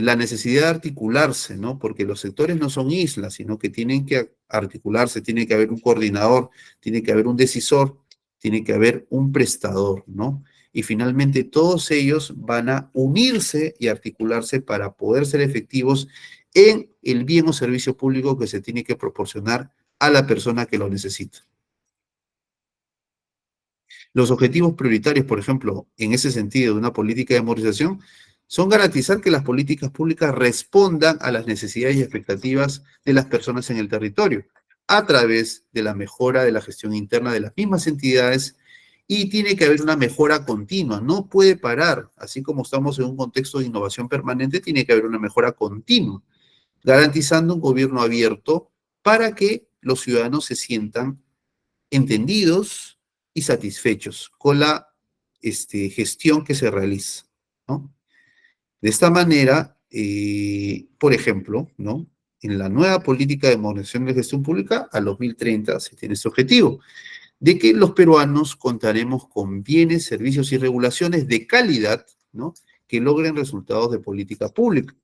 la necesidad de articularse, ¿no? Porque los sectores no son islas, sino que tienen que articularse, tiene que haber un coordinador, tiene que haber un decisor, tiene que haber un prestador, ¿no? Y finalmente todos ellos van a unirse y articularse para poder ser efectivos en el bien o servicio público que se tiene que proporcionar a la persona que lo necesita. Los objetivos prioritarios, por ejemplo, en ese sentido de una política de modernización, son garantizar que las políticas públicas respondan a las necesidades y expectativas de las personas en el territorio, a través de la mejora de la gestión interna de las mismas entidades, y tiene que haber una mejora continua, no puede parar, así como estamos en un contexto de innovación permanente, tiene que haber una mejora continua, garantizando un gobierno abierto para que los ciudadanos se sientan entendidos y satisfechos con la gestión que se realiza, ¿no? De esta manera, por ejemplo, ¿no? En la nueva política de modernización de gestión pública, a 2030 se tiene este objetivo, de que los peruanos contaremos con bienes, servicios y regulaciones de calidad, ¿no? Que logren resultados de política pública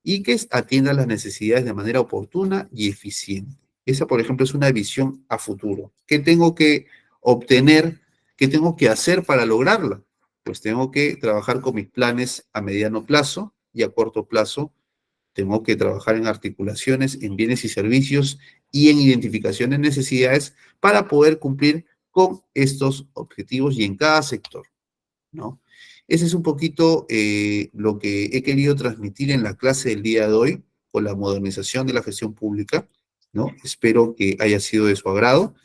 y que atiendan las necesidades de manera oportuna y eficiente. Esa, por ejemplo, es una visión a futuro. ¿Qué tengo que obtener? ¿Qué tengo que hacer para lograrla? Pues tengo que trabajar con mis planes a mediano plazo y a corto plazo. Tengo que trabajar en articulaciones, en bienes y servicios y en identificación de necesidades para poder cumplir con estos objetivos y en cada sector, ¿no? Ese es un poquito lo que he querido transmitir en la clase del día de hoy con la modernización de la gestión pública, ¿no? Espero que haya sido de su agrado.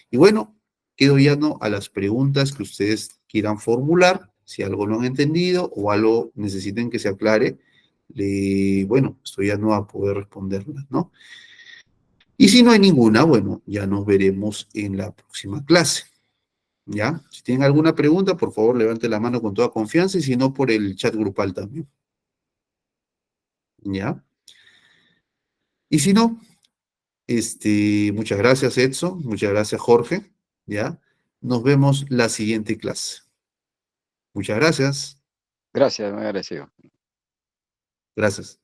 Y bueno, quedo llano a las preguntas que ustedes quieran formular, si algo no han entendido o algo necesiten que se aclare, bueno, estoy llano a poder responderlas, ¿no? Y si no hay ninguna, bueno, ya nos veremos en la próxima clase. ¿Ya? Si tienen alguna pregunta, por favor, levante la mano con toda confianza y si no, por el chat grupal también. ¿Ya? Y si no, muchas gracias, Edson. Muchas gracias, Jorge. ¿Ya? Nos vemos la siguiente clase. Muchas gracias. Gracias, me agradecido. Gracias.